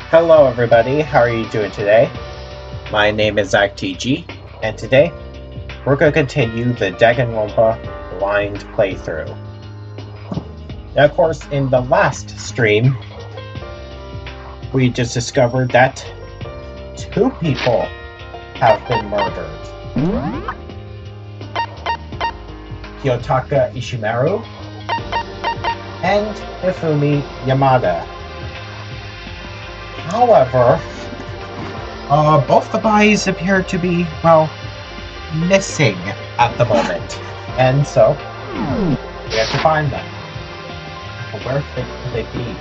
Hello everybody, how are you doing today? My name is ZachTG, and today we're going to continue the Danganronpa blind playthrough. Now of course, in the last stream, we just discovered that 2 people have been murdered. Kiyotaka Ishimaru and Hifumi Yamada. However, both the bodies appear to be, well, missing at the moment. And so, we have to find them. But where could they be?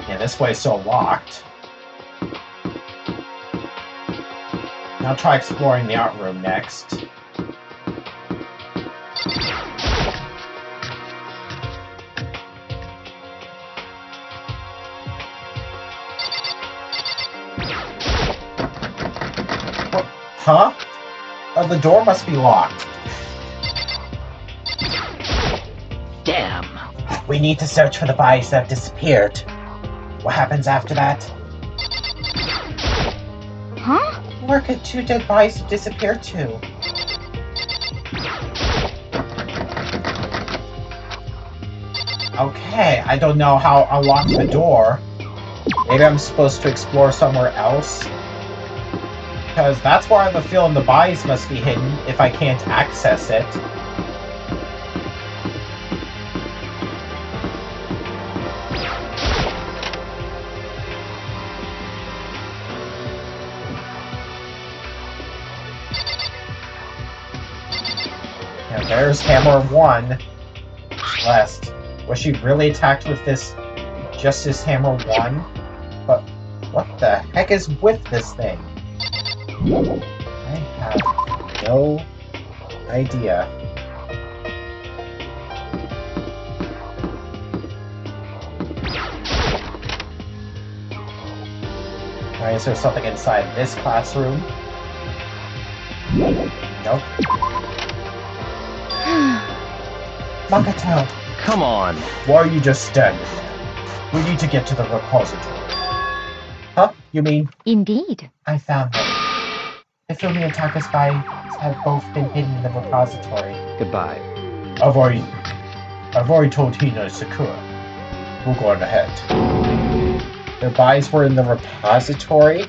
Yeah, this way is still locked. I'll try exploring the art room next. Huh? The door must be locked. Damn. We need to search for the bodies that have disappeared. What happens after that? Huh? Where could 2 dead bodies have disappeared to? Okay, I don't know how to unlock the door. Maybe I'm supposed to explore somewhere else? Because that's where I have a feeling the bodies must be hidden if I can't access it. Now there's Hammer 1. Celeste. Was she really attacked with this Justice Hammer 1? But what the heck is with this thing? I have no idea. Alright, is there something inside this classroom? Nope. Makoto! Come on. Why are you just standing there? We need to get to the repository. Huh? You mean? Indeed. I found them. Hifumi and Taka's bodies have both been hidden in the repository. Goodbye. I've already told Hina and Sakura. We'll go on ahead. Their bodies were in the repository?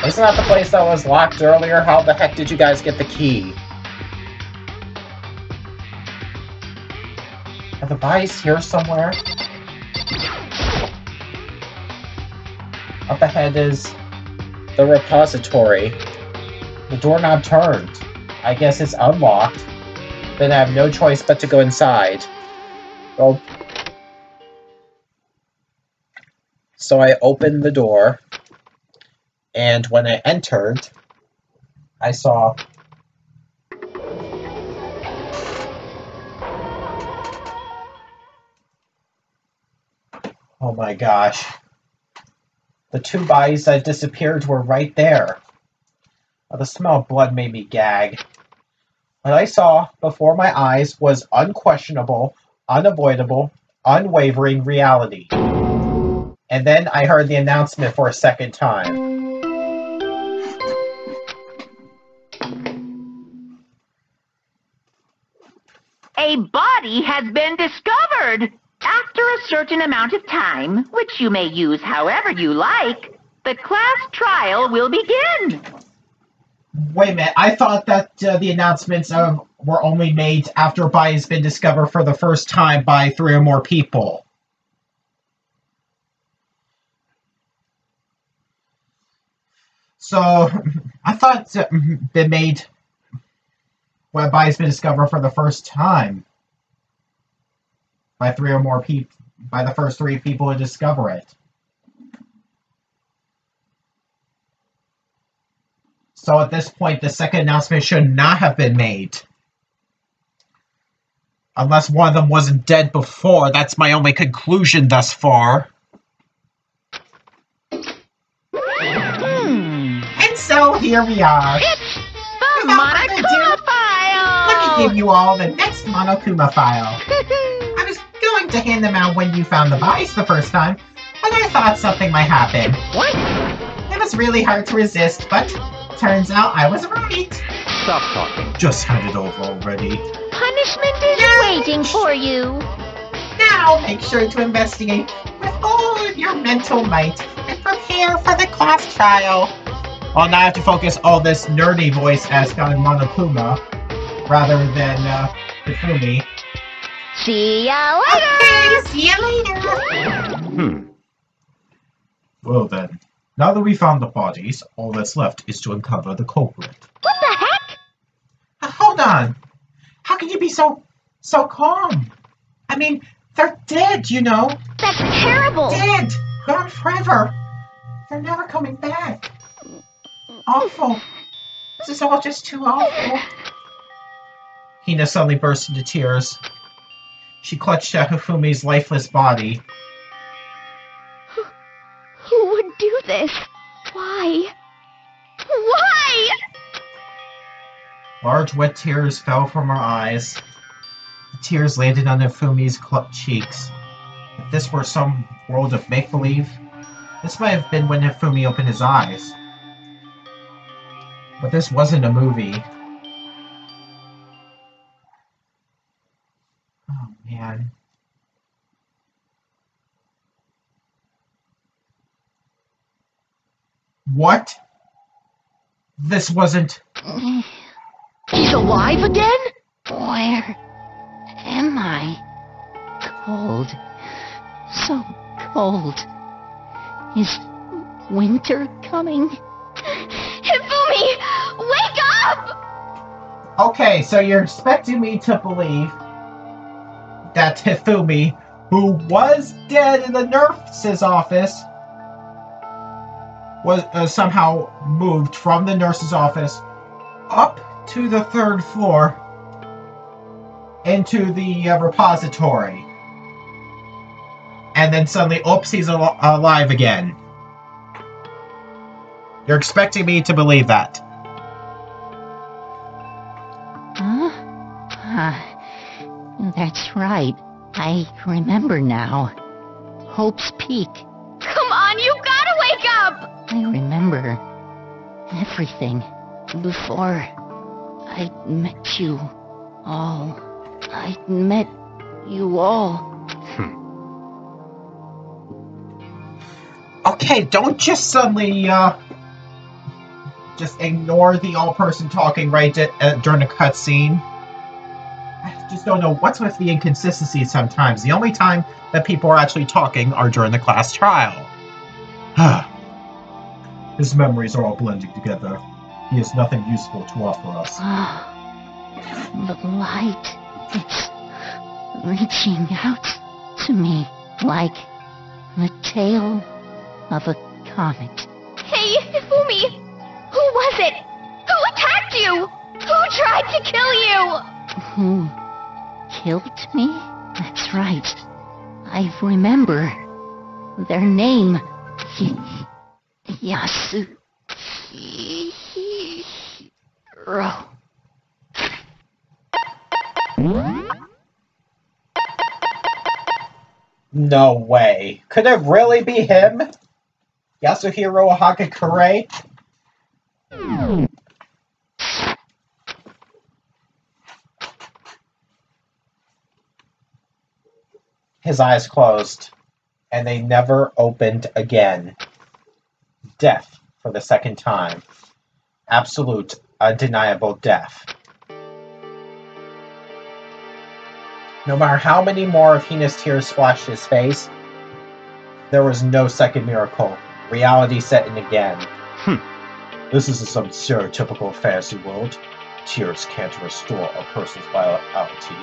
Isn't that the place that was locked earlier? How the heck did you guys get the key? Are the bodies here somewhere? Up ahead is the repository. The doorknob turned. I guess it's unlocked. Then I have no choice but to go inside. Well, so I opened the door, and when I entered, I saw oh my gosh. The 2 bodies that disappeared were right there. The smell of blood made me gag. What I saw before my eyes was unquestionable, unavoidable, unwavering reality. And then I heard the announcement for a second time. A body has been discovered! After a certain amount of time, which you may use however you like, the class trial will begin. Wait a minute, I thought that the announcements were only made after a body has been discovered for the first time by 3 or more people. So, I thought it's been made when a body has been discovered for the first time by 3 or more people, by the first 3 people to discover it. So at this point, the second announcement should not have been made. Unless one of them wasn't dead before. That's my only conclusion thus far. here we are. It's the Without further ado, Monokuma file! let me give you all the next Monokuma file. I was going to hand them out when you found the bodies the first time, but I thought something might happen. What? It was really hard to resist, but turns out I was right. Stop talking. Just hand it over already. Punishment is waiting for you. Now make sure to investigate with all of your mental might and prepare for the class trial. Well, now I have to focus all this nerdy voice as on Monokuma rather than Hifumi. See ya later. Okay, see you later. Well then, now that we found the bodies, all that's left is to uncover the culprit. What the heck? Hold on. How can you be so calm? I mean, they're dead, you know. That's terrible. Dead. Gone forever. They're never coming back. Awful. This is all just too awful. Hina suddenly burst into tears. She clutched at Hifumi's lifeless body. Who would do this? Why? Why? Large wet tears fell from her eyes. The tears landed on Hifumi's cheeks. If this were some world of make-believe, this might have been when Hifumi opened his eyes. But this wasn't a movie. Oh, man. What? This wasn't... He's alive again? Where am I? Cold. So cold. Is winter coming? Hifumi! Wake up! Okay, so you're expecting me to believe that Hifumi, who was dead in the nurse's office, was somehow moved from the nurse's office up to the 3rd floor into the repository. And then suddenly, oops, he's alive again. You're expecting me to believe that. Huh? That's right. I remember now. Hope's Peak. Come on, you gotta wake up! I remember everything before I met you all. I met you all. Okay, don't just suddenly, just ignore the all-person talking right during a cutscene. I just don't know what's with the inconsistencies sometimes. The only time that people are actually talking are during the class trial. His memories are all blending together. He has nothing useful to offer us. The light, it's reaching out to me like the tail of a comet. Hey, Hifumi! Who was it? Who attacked you? Who tried to kill you? Who killed me? That's right. I remember their name. Yasuhiro. No way. Could it really be him? Yasuhiro Hagakure? His eyes closed, and they never opened again. Death for the 2nd time. Absolute, undeniable death. No matter how many more of Hina's tears splashed his face, there was no second miracle. Reality set in again. This isn't some stereotypical fantasy world. Tears can't restore a person's vitality.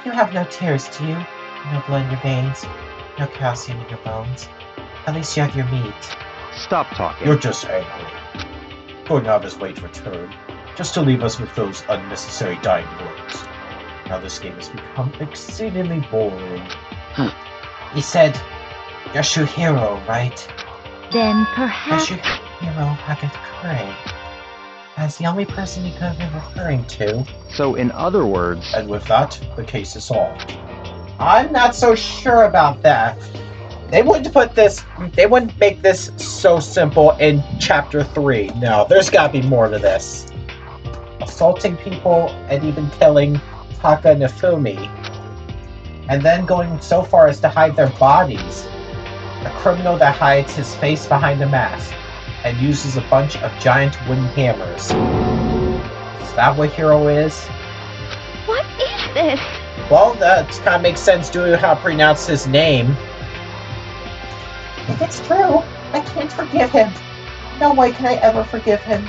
You have no tears, do you? No blood in your veins, no calcium in your bones. At least you have your meat. Stop talking. You're just angry. Going out of his way to return, just to leave us with those unnecessary dying words. Now this game has become exceedingly boring. You said Yasuhiro, right? Then I perhaps... should, Agatha Cray. As the only person he could have been referring to. So, in other words... And with that, the case is solved. I'm not so sure about that. They wouldn't make this so simple in Chapter 3. No, there's gotta be more to this. Assaulting people and even killing Taka and Ifumi. And then going so far as to hide their bodies. A criminal that hides his face behind a mask and uses a bunch of giant wooden hammers. Is that what Hero is? What is this? Well, that kind of makes sense due to how to pronounce his name. If it's true, I can't forgive him. No way can I ever forgive him.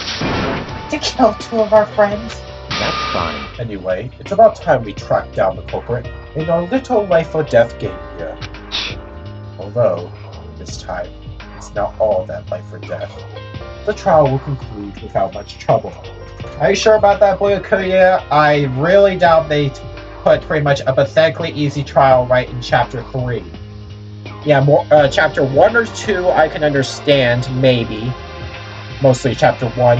To kill two of our friends. That's fine. Anyway, it's about time we track down the culprit in our little life or death game here. Although, this time, it's not all that life or death. The trial will conclude without much trouble. Are you sure about that, Boyakuya? I really doubt they put pretty much a pathetically easy trial right in Chapter 3. Yeah, more Chapter 1 or 2 I can understand, maybe. Mostly Chapter 1.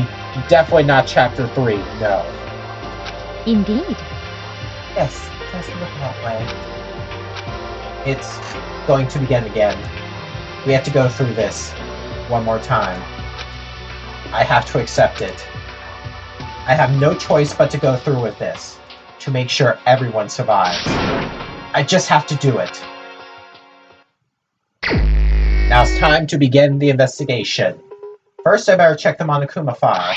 Definitely not Chapter 3, no. Indeed. Yes, it does look that way. It's going to begin again. We have to go through this one more time. I have to accept it. I have no choice but to go through with this, to make sure everyone survives. I just have to do it. Now it's time to begin the investigation. First, I better check the Monokuma file.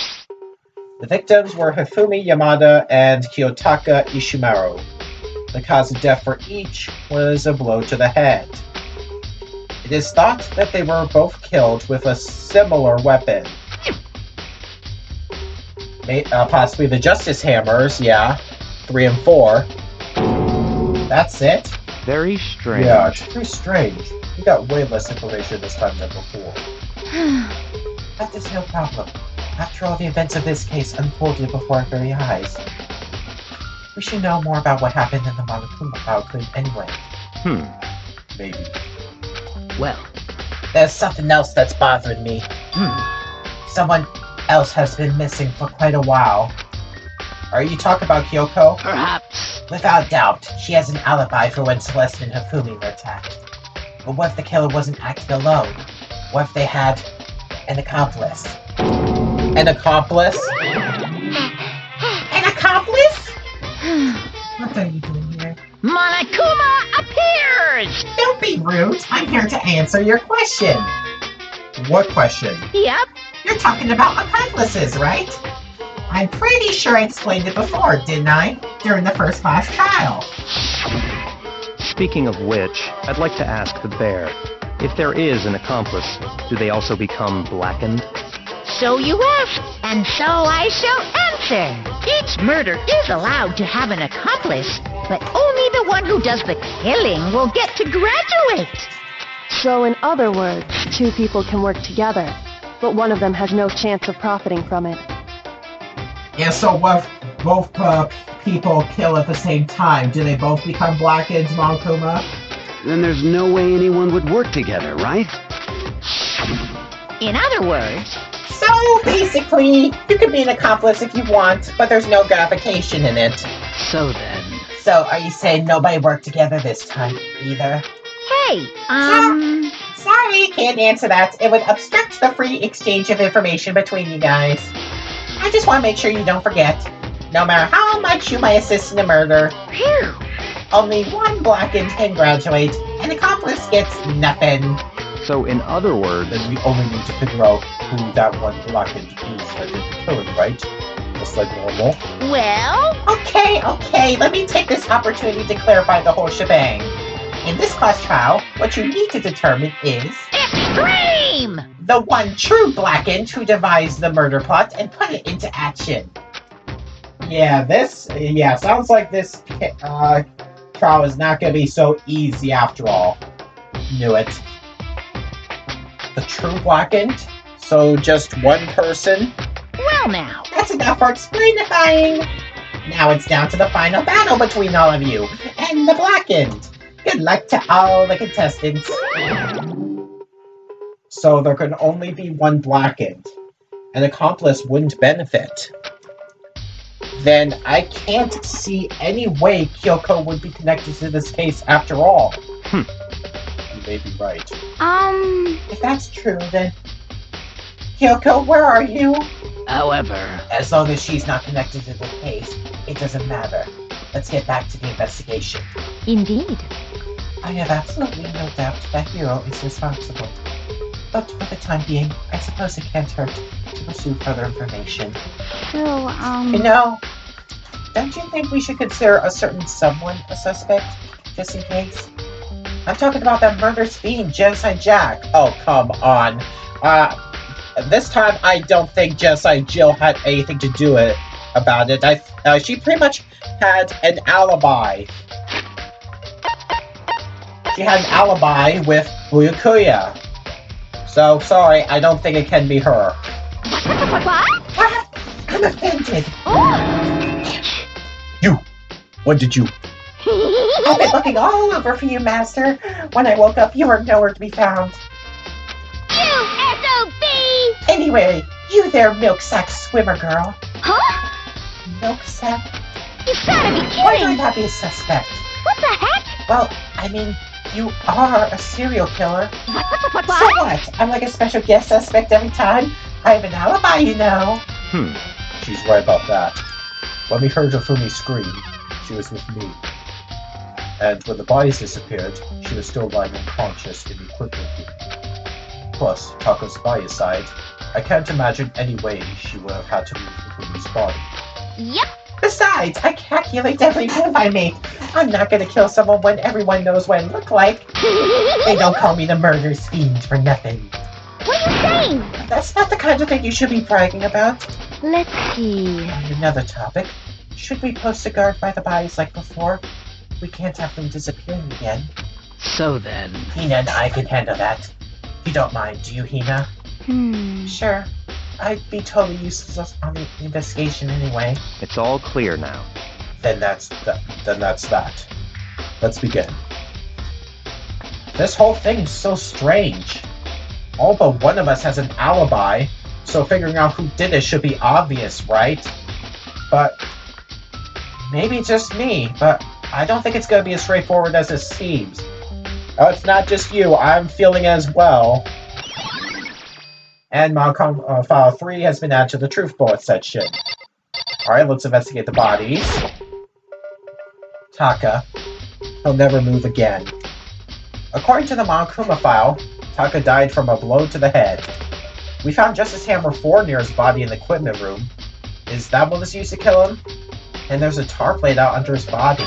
The victims were Hifumi Yamada and Kiyotaka Ishimaru. The cause of death for each was a blow to the head. It is thought that they were both killed with a similar weapon. Possibly the Justice Hammers, yeah. 3 and 4. That's it? Very strange. Yeah, it's pretty strange. We got way less information this time than before. That is no problem. After all, the events of this case unfolded before our very eyes. We should know more about what happened in the Monokuma file anyway. Maybe. Well, There's something else that's bothering me. Someone else has been missing for quite a while. Are you talking about Kyoko? perhaps. Without doubt, she has an alibi for when Celeste and Hifumi were attacked. But what if the killer wasn't acting alone? What if they had an accomplice? An accomplice? An accomplice? What are you doing here? Monokuma appears! Don't be rude. I'm here to answer your question. What question? Yep. You're talking about accomplices, right? I'm pretty sure I explained it before, didn't I? During the first class trial. Speaking of which, I'd like to ask the bear, if there is an accomplice, do they also become blackened? So you ask, and so I shall answer. Each murder is allowed to have an accomplice, but only the one who does the killing will get to graduate. So in other words, two people can work together, but one of them has no chance of profiting from it. Yeah, so what if both people kill at the same time? Do they both become blackened, Monokuma? Then there's no way anyone would work together, right? In other words, So, basically, you can be an accomplice if you want, but there's no gratification in it. so then. So, are you saying nobody worked together this time, either? Hey, Sorry, can't answer that. It would obstruct the free exchange of information between you guys. I just want to make sure you don't forget. No matter how much you might assist in a murder, Phew. only one blackened can graduate. An accomplice gets nothing. So in other words, Then we only need to figure out who that one blackened is that did the killing, right? Just like normal. Well, Okay, let me take this opportunity to clarify the whole shebang. In this class trial, what you need to determine is extreme! the one true blackened who devised the murder plot and put it into action. Yeah, sounds like this trial is not going to be so easy after all. Knew it. The true blackened? So just one person? Well now, That's enough for explainifying. Now it's down to the final battle between all of you and the blackened. Good luck to all the contestants. so there can only be one blackened. An accomplice wouldn't benefit. Then I can't see any way Kyoko would be connected to this case after all. You may be right. If that's true, then... Kyoko, where are you? However... As long as she's not connected to the case, it doesn't matter. Let's get back to the investigation. Indeed. I have absolutely no doubt that Hiro is responsible. But for the time being, I suppose it can't hurt to pursue further information. So, You know, don't you think we should consider a certain someone a suspect, just in case? I'm talking about that murderous fiend, Genocide Jack. Oh, come on. This time I don't think Genocide Jill had anything to do about it. She pretty much had an alibi. She had an alibi with Buyukuya. So, sorry, I don't think it can be her. what? I'm offended. Oh. You! What did you... I've been looking all over for you, Master. When I woke up, you were nowhere to be found. You SOB! Anyway, you there, milk sack swimmer girl. Huh? Milk sack? You gotta be Why do I kidding! not be a suspect? What the heck? Well, I mean, you are a serial killer. What? So what? I'm like a special guest suspect every time. I have an alibi, you know. She's right about that. When we heard Hifumi scream, she was with me. And when the bodies disappeared, she was still lying unconscious in the equipment room. Plus, Tako's by his side, I can't imagine any way she would have had to move Hifumi's body. Yep. Besides, I calculate every move I make. I'm not gonna kill someone when everyone knows what I look like. They don't call me the murderous fiend for nothing. What are you saying? That's not the kind of thing you should be bragging about. Let's see. On another topic, should we post a guard by the bodies like before? We can't have them disappearing again. So then... Hina and I can handle that. You don't mind, do you, Hina? Sure. I'd be totally useless on the investigation anyway. It's all clear now. Then that's that. Let's begin. This whole thing's so strange. All but one of us has an alibi, so figuring out who did it should be obvious, right? But maybe just me, but I don't think it's gonna be as straightforward as it seems. Oh, it's not just you, I'm feeling it as well. And Malcolm File 3 has been added to the Truth Bullet section. Alright, let's investigate the bodies. Taka. He'll never move again. According to the Monokuma file, Taka died from a blow to the head. We found Justice Hammer 4 near his body in the equipment room. Is that what was used to kill him? And there's a tarp laid out under his body.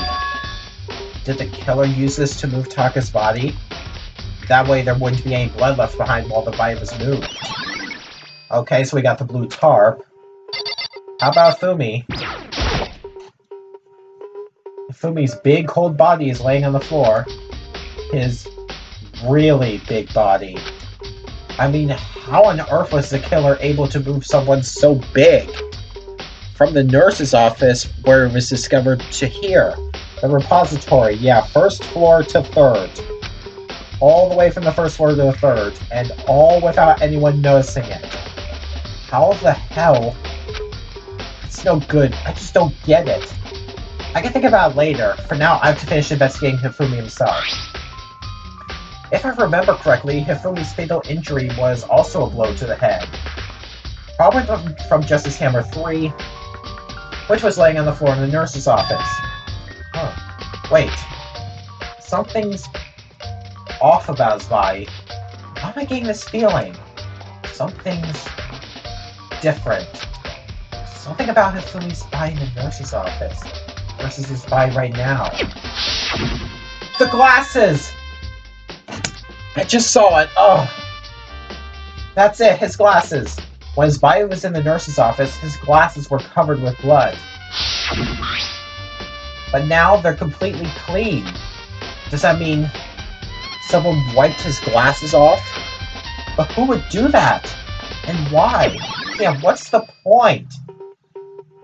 Did the killer use this to move Taka's body? That way there wouldn't be any blood left behind while the body was moved. Okay, so we got the blue tarp. How about Fumi? Fumi's big cold body is laying on the floor. His really big body. I mean, how on earth was the killer able to move someone so big? From the nurse's office, where it was discovered, to here. The repository, yeah, first floor to third. All the way from the first floor to the third, and all without anyone noticing it. How the hell? It's no good. I just don't get it. I can think about it later. For now, I have to finish investigating Hifumi himself. If I remember correctly, Hifumi's fatal injury was also a blow to the head. Probably from Justice Hammer 3, which was laying on the floor in the nurse's office. Huh. Wait. Something's off about his body. Why am I getting this feeling? Something's different. Something about Hifumi's body in the nurse's office versus his body right now. The glasses! I just saw it. Oh. That's it, his glasses. When his body was in the nurse's office, his glasses were covered with blood. But now they're completely clean. Does that mean someone wiped his glasses off? But who would do that? And why? Yeah, what's the point?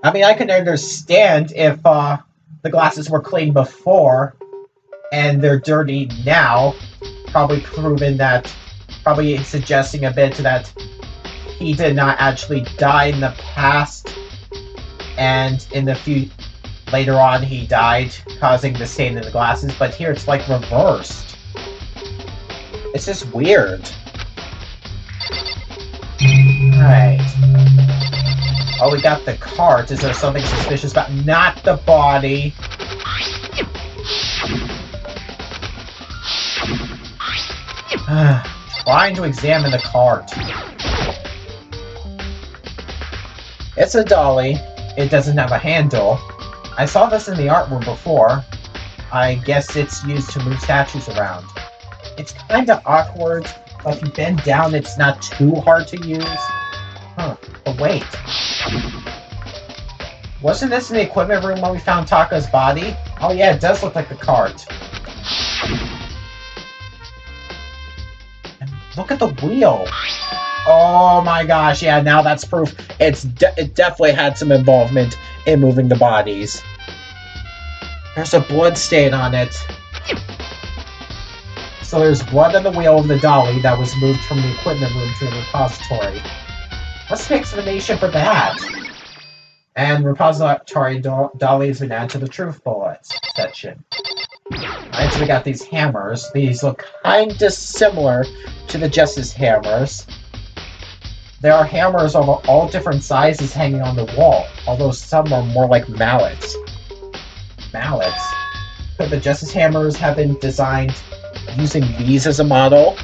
I mean, I can understand if the glasses were clean before and they're dirty now. Probably proven that probably suggesting a bit that he did not actually die in the past, and in the later on he died, causing the stain in the glasses, but here it's like reversed. It's just weird. Alright. Oh, we got the cart. Is there something suspicious about— not the body? Trying to examine the cart. It's a dolly. It doesn't have a handle. I saw this in the art room before. I guess it's used to move statues around. It's kinda awkward, but if you bend down, it's not too hard to use. Huh, but wait. Wasn't this in the equipment room when we found Taka's body? Oh yeah, it does look like the cart. And look at the wheel. Oh my gosh, yeah, now that's proof. It definitely had some involvement in moving the bodies. There's a blood stain on it. So there's blood on the wheel of the dolly that was moved from the equipment room to the repository. What's the explanation for that? And repository dolly has been added to the truth bullets section. Alright, so we got these hammers. These look kinda similar to the Justice hammers. There are hammers of all different sizes hanging on the wall, although some are more like mallets. Mallets? Could the Justice hammers have been designed using these as a model?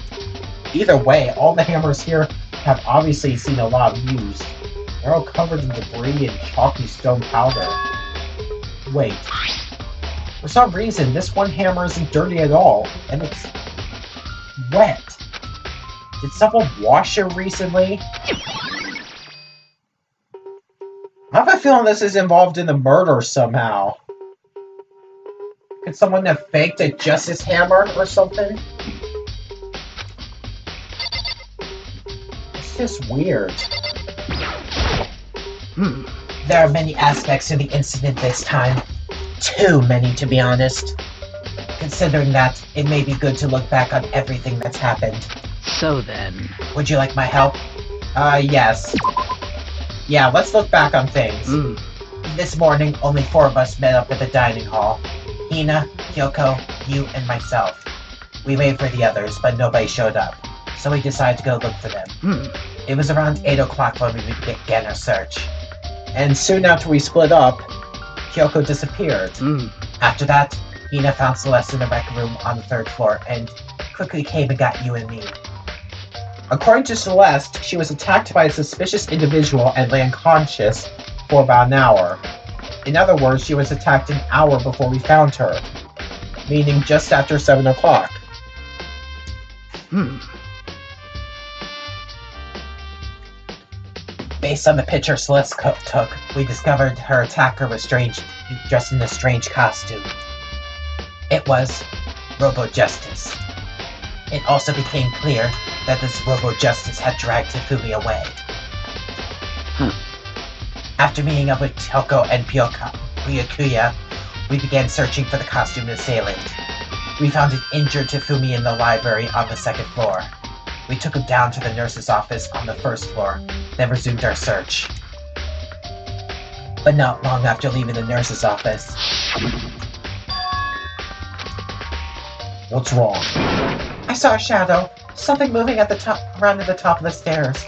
Either way, all the hammers here have obviously seen a lot of use. They're all covered in debris and chalky stone powder. Wait. For some reason, this one hammer isn't dirty at all, and it's wet. Did someone wash it recently? I have a feeling this is involved in the murder somehow. Could someone have faked a Justice hammer or something? It's just weird. There are many aspects to the incident this time. Too many, to be honest. Considering that, it may be good to look back on everything that's happened. So then... Would you like my help? Yes. Yeah, let's look back on things. This morning, only 4 of us met up at the dining hall. Hina, Kyoko, you, and myself. We waited for the others, but nobody showed up. So we decided to go look for them. It was around 8 o'clock when we began our search. And soon after we split up, Kyoko disappeared. After that, Hina found Celeste in the rec room on the 3rd floor, and quickly came and got you and me. According to Celeste, she was attacked by a suspicious individual and lay unconscious for about an hour. In other words, she was attacked an hour before we found her, meaning just after 7 o'clock. Based on the picture Celeste took, we discovered her attacker was dressed in a strange costume. It was Robo-Justice. It also became clear that this Robo-Justice had dragged Hifumi away. After meeting up with Kyoko and Byakuya, we began searching for the costumed assailant. We found an injured Hifumi in the library on the 2nd floor. We took him down to the nurse's office on the 1st floor, then resumed our search. But not long after leaving the nurse's office... What's wrong? I saw a shadow. Something moving at the top, around at the top of the stairs.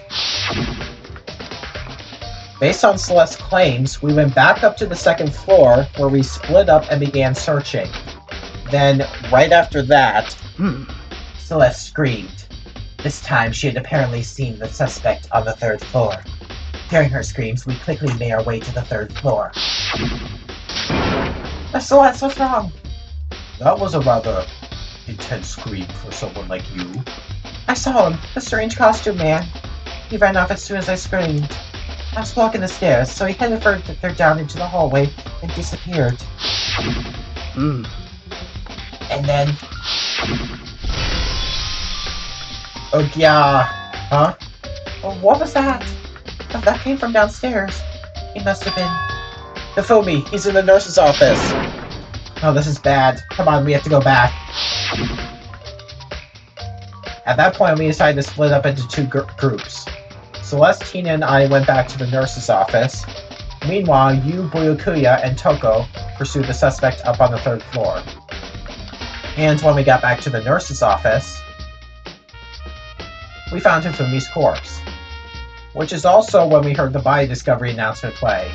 Based on Celeste's claims, we went back up to the 2nd floor, where we split up and began searching. Then, right after that, Celeste screamed. This time, she had apparently seen the suspect on the 3rd floor. Hearing her screams, we quickly made our way to the 3rd floor. Celeste, what's wrong? That was a rather intense scream for someone like you. I saw him, the strange costume man. He ran off as soon as I screamed. I was walking the stairs, so he headed further down into the hallway and disappeared. And then... Oh yeah, huh? Well, what was that? Oh, that came from downstairs. He must have been... Hifumi, he's in the nurse's office. Oh, this is bad. Come on, we have to go back. At that point, we decided to split up into two groups. Celestina and I went back to the nurse's office. Meanwhile, you, Buyukuya, and Toko pursued the suspect up on the 3rd floor. And when we got back to the nurse's office, we found Hifumi's corpse. Which is also when we heard the body discovery announcement play.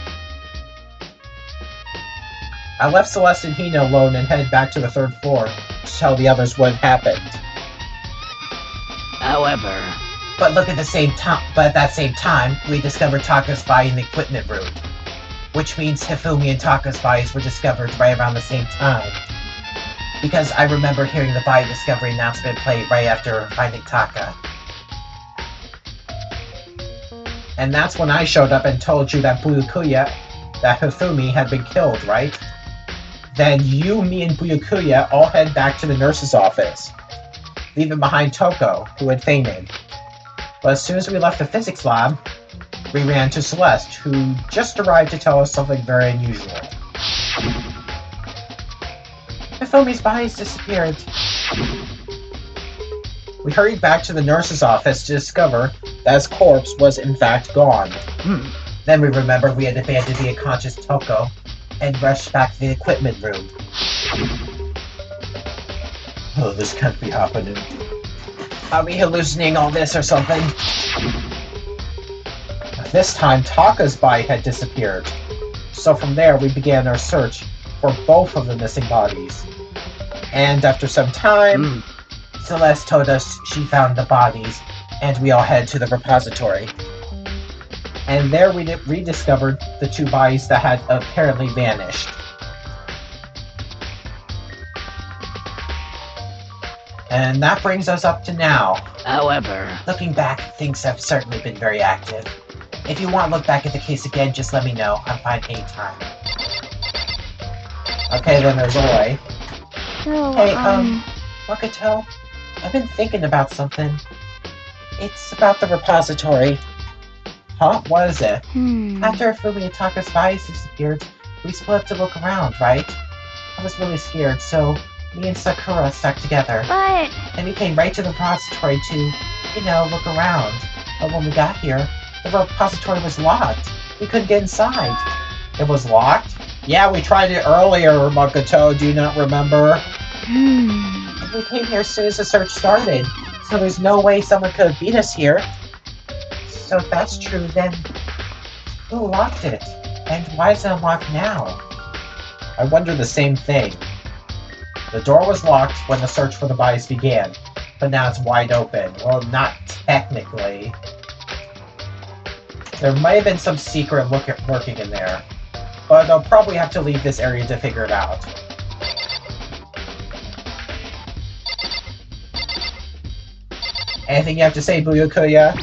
I left Celeste and Hina alone and headed back to the 3rd floor to tell the others what had happened. However... But at that same time, we discovered Taka's body in the equipment room. Which means Hifumi and Taka's bodies were discovered right around the same time. Because I remember hearing the body discovery announcement play right after finding Taka. And that's when I showed up and told you that that Hifumi had been killed, right? Then you, me, and Buyukuya all head back to the nurse's office, leaving behind Toko, who had fainted. But as soon as we left the physics lab, we ran to Celeste, who just arrived to tell us something very unusual. Hifumi's body's disappeared. We hurried back to the nurse's office to discover that his corpse was in fact gone. Then we remembered we had abandoned the unconscious Toko and rushed back to the equipment room. Oh, this can't be happening. Are we hallucinating all this or something? This time, Taka's body had disappeared. So from there, we began our search for both of the missing bodies. And after some time, Celeste told us she found the bodies, and we all headed to the repository. And there we rediscovered the two bodies that had apparently vanished. And that brings us up to now. However... Looking back, things have certainly been very active. If you want to look back at the case again, just let me know. I'm fine anytime. Okay, then there's Oi. So, Hey, Makoto, I've been thinking about something. It's about the repository. Huh? What is it? After Hifumi and Taka's bodies disappeared, we split up to look around, right? I was really scared, so me and Sakura stuck together. But... And we came right to the repository to, look around. But when we got here, the repository was locked. We couldn't get inside. It was locked? Yeah, we tried it earlier, Makoto. Do you not remember? And we came here as soon as the search started, so there's no way someone could have beat us here. So if that's true, then who locked it? And why is it unlocked now? I wonder the same thing. The door was locked when the search for the bodies began, but now it's wide open. Well, not technically. There might have been some secret lurking in there, but they'll probably have to leave this area to figure it out. Anything you have to say, Buyukuya?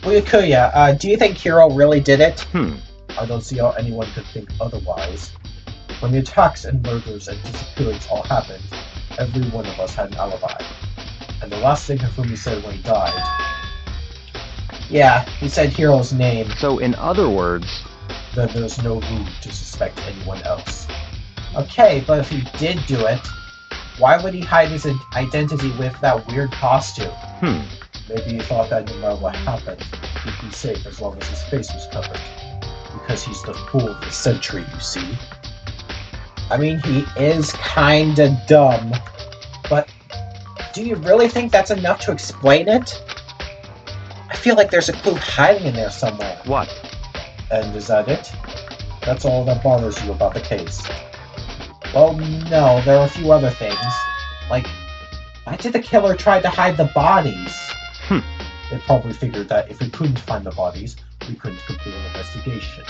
Buyukuya, do you think Hiro really did it? I don't see how anyone could think otherwise. When the attacks and murders and disappearances all happened, every one of us had an alibi. And the last thing Hifumi said when he died... Yeah, he said Hiro's name. So in other words... Then there's no room to suspect anyone else. Okay, but if he did do it, why would he hide his identity with that weird costume? Maybe he thought that no matter what happened, he'd be safe as long as his face was covered. Because he's the fool of the century, you see. I mean, he is kinda dumb, but do you really think that's enough to explain it? I feel like there's a clue hiding in there somewhere. What? And is that it? That's all that bothers you about the case? Well, no, there are a few other things. Like, why did the killer try to hide the bodies? They probably figured that if we couldn't find the bodies, we couldn't complete an investigation.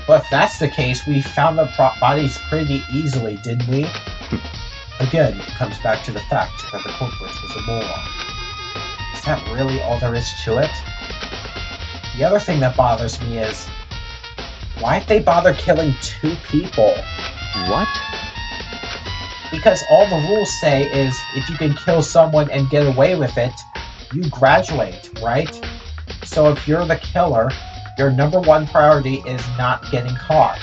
But if that's the case, we found the bodies pretty easily, didn't we? Again, it comes back to the fact that the culprit was a moron. Is that really all there is to it? The other thing that bothers me is, why'd they bother killing two people? What? Because all the rules say is, if you can kill someone and get away with it, you graduate, right? So if you're the killer, your number one priority is not getting caught.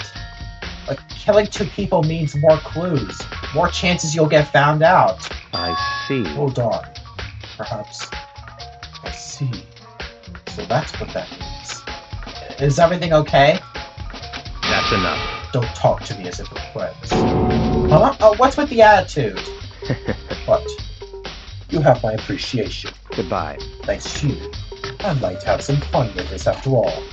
But killing 2 people means more clues. More chances you'll get found out. I see. Hold on. Perhaps. I see. So that's what that means. Is everything okay? That's enough. Don't talk to me as if we're friends. Huh? Oh, what's with the attitude? What? You have my appreciation. Goodbye. Thanks to you. I might have some fun with this after all.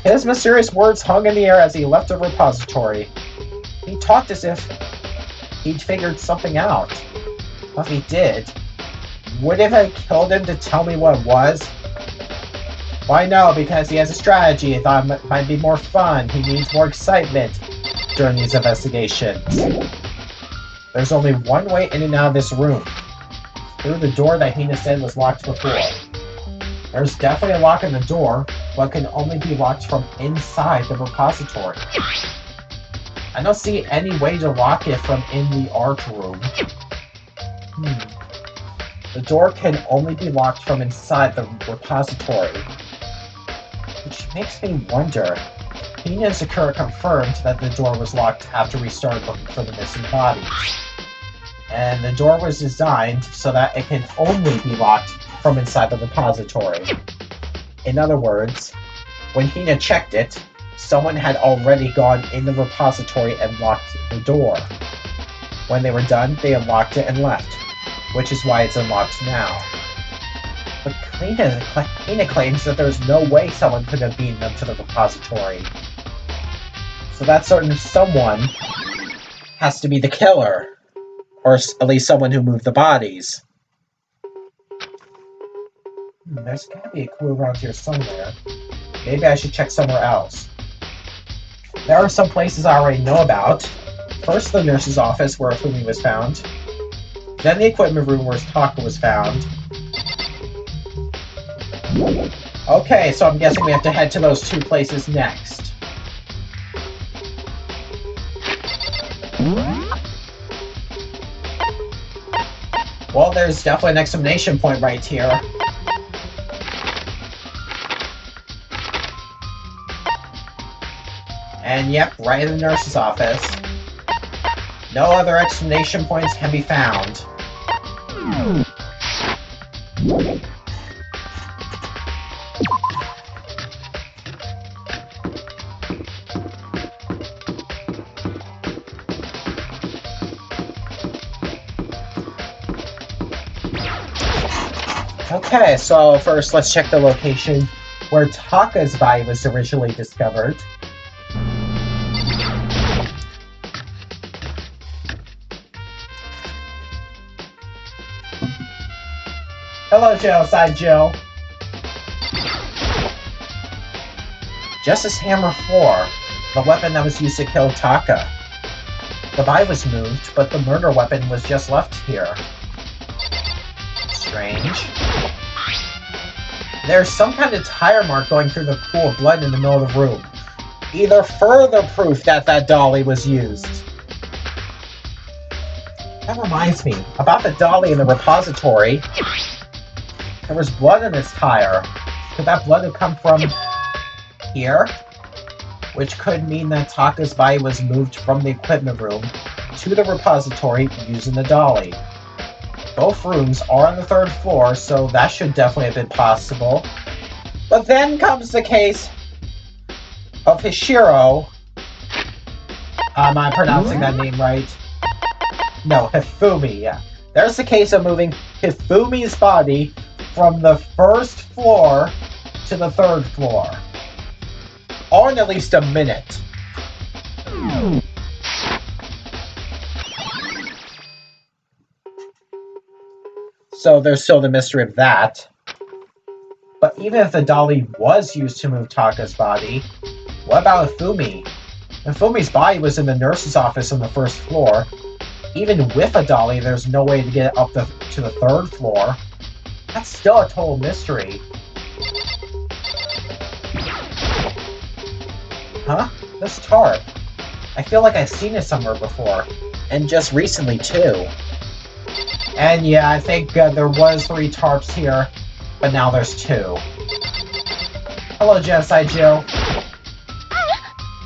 His mysterious words hung in the air as he left the repository. He talked as if he'd figured something out. Well, if he did, would it have killed him to tell me what it was? Why no, because he has a strategy. He thought it might be more fun. He needs more excitement during these investigations. There's only one way in and out of this room. Through the door that Hina said was locked before. There's definitely a lock on the door, but can only be locked from inside the repository. I don't see any way to lock it from in the art room. The door can only be locked from inside the repository. Which makes me wonder. Hina and Sakura confirmed that the door was locked after we started looking for the missing bodies. And the door was designed so that it can only be locked from inside the repository. In other words, when Hina checked it, someone had already gone in the repository and locked the door. When they were done, they unlocked it and left, which is why it's unlocked now. But Hina claims that there's no way someone could have beaten them to the repository. So that certain someone has to be the killer. Or at least someone who moved the bodies. There's gotta be a clue around here somewhere. Maybe I should check somewhere else. There are some places I already know about. First, the nurse's office where Fumi was found. Then the equipment room where Taka was found. Okay, so I'm guessing we have to head to those 2 places next. Well, there's definitely an exclamation point right here. And yep, right in the nurse's office. No other exclamation points can be found. Okay, so first let's check the location where Taka's body was originally discovered. Hello, Jailside Jill. Justice Hammer 4, the weapon that was used to kill Taka. The body was moved, but the murder weapon was just left here. Strange. There's some kind of tire mark going through the pool of blood in the middle of the room. Either further proof that that dolly was used. That reminds me, about the dolly in the repository. There was blood in this tire. Could that blood have come from here? Which could mean that Taka's body was moved from the equipment room to the repository using the dolly. Both rooms are on the 3rd floor, so that should definitely have been possible. But then comes the case of Hishiro. Am I pronouncing that name right? No, Hifumi, yeah. There's the case of moving Hifumi's body from the 1st floor to the 3rd floor. All in at least a minute. So there's still the mystery of that. But even if the dolly was used to move Taka's body, what about Hifumi? Hifumi's body was in the nurse's office on the 1st floor. Even with a dolly, there's no way to get it up to the 3rd floor. That's still a total mystery. Huh? This tarp. I feel like I've seen it somewhere before. And just recently, too. And yeah, I think there was 3 tarps here, but now there's 2. Hello, Genocide Jill.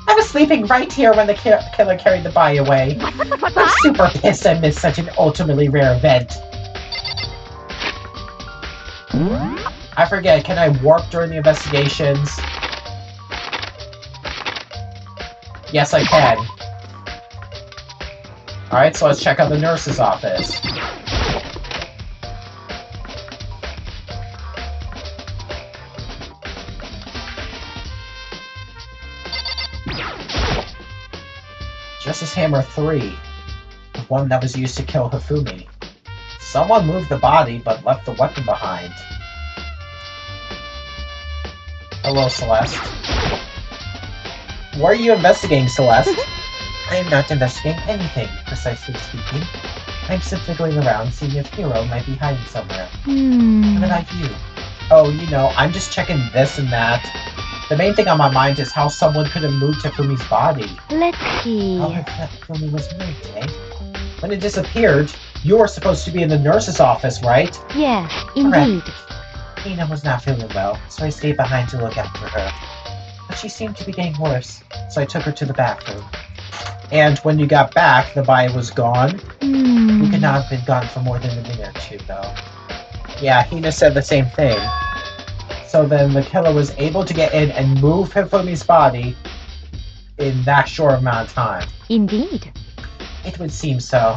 I was was sleeping right here when the killer carried the body away. I'm super pissed I missed such an ultimately rare event. I forget, can I warp during the investigations? Yes, I can. Alright, so let's check out the nurse's office. Justice Hammer 3. The one that was used to kill Hifumi. Someone moved the body, but left the weapon behind. Hello, Celeste. What are you investigating, Celeste? I am not investigating anything, precisely speaking. I'm simply going around seeing if Hero might be hiding somewhere. What about you? Oh, you know, I'm just checking this and that. The main thing on my mind is how someone could have moved Hifumi's body. Let's see. How Hifumi was moved, eh? When it disappeared, you were supposed to be in the nurse's office, right? Yes, indeed. Hina was not feeling well, so I stayed behind to look after her. But she seemed to be getting worse, so I took her to the bathroom. And when you got back, the body was gone? You could not have been gone for more than a minute or two, though. Yeah, Hina said the same thing. So then the killer was able to get in and move Hifumi's body in that short amount of time. Indeed. It would seem so.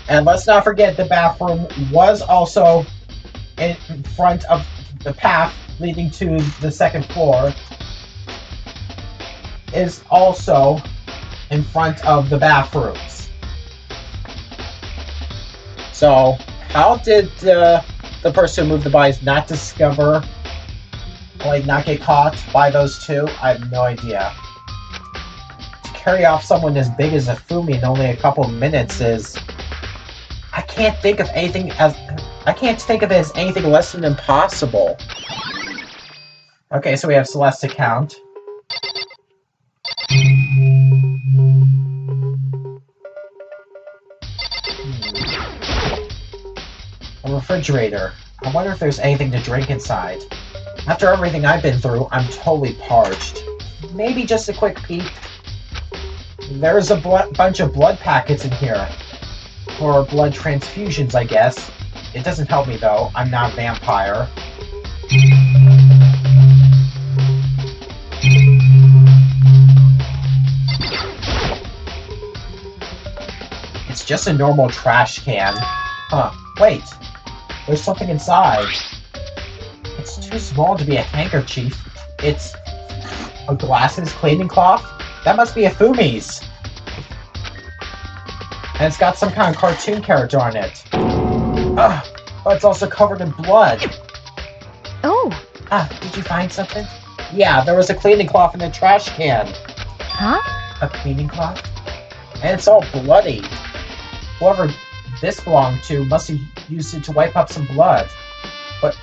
And let's not forget the bathroom was also in front of the path leading to the second floor. Is also in front of the bathrooms. So, how did the person who moved the bodies not discover, like, not get caught by those two? I have no idea. To carry off someone as big as Hifumi in only a couple of minutes is... I can't think of anything as... I can't think of it as anything less than impossible. Okay, so we have Celeste's account. A refrigerator. I wonder if there's anything to drink inside. After everything I've been through, I'm totally parched. Maybe just a quick peek. There's a bunch of blood packets in here. For blood transfusions, I guess. It doesn't help me, though. I'm not a vampire. It's just a normal trash can. Huh. Wait. There's something inside. It's too small to be a handkerchief. It's a glasses cleaning cloth? That must be Hifumi's. And it's got some kind of cartoon character on it. Ugh, but it's also covered in blood. Oh. Did you find something? Yeah, there was a cleaning cloth in the trash can. Huh? A cleaning cloth? And it's all bloody. Whoever this belonged to must have used it to wipe up some blood. But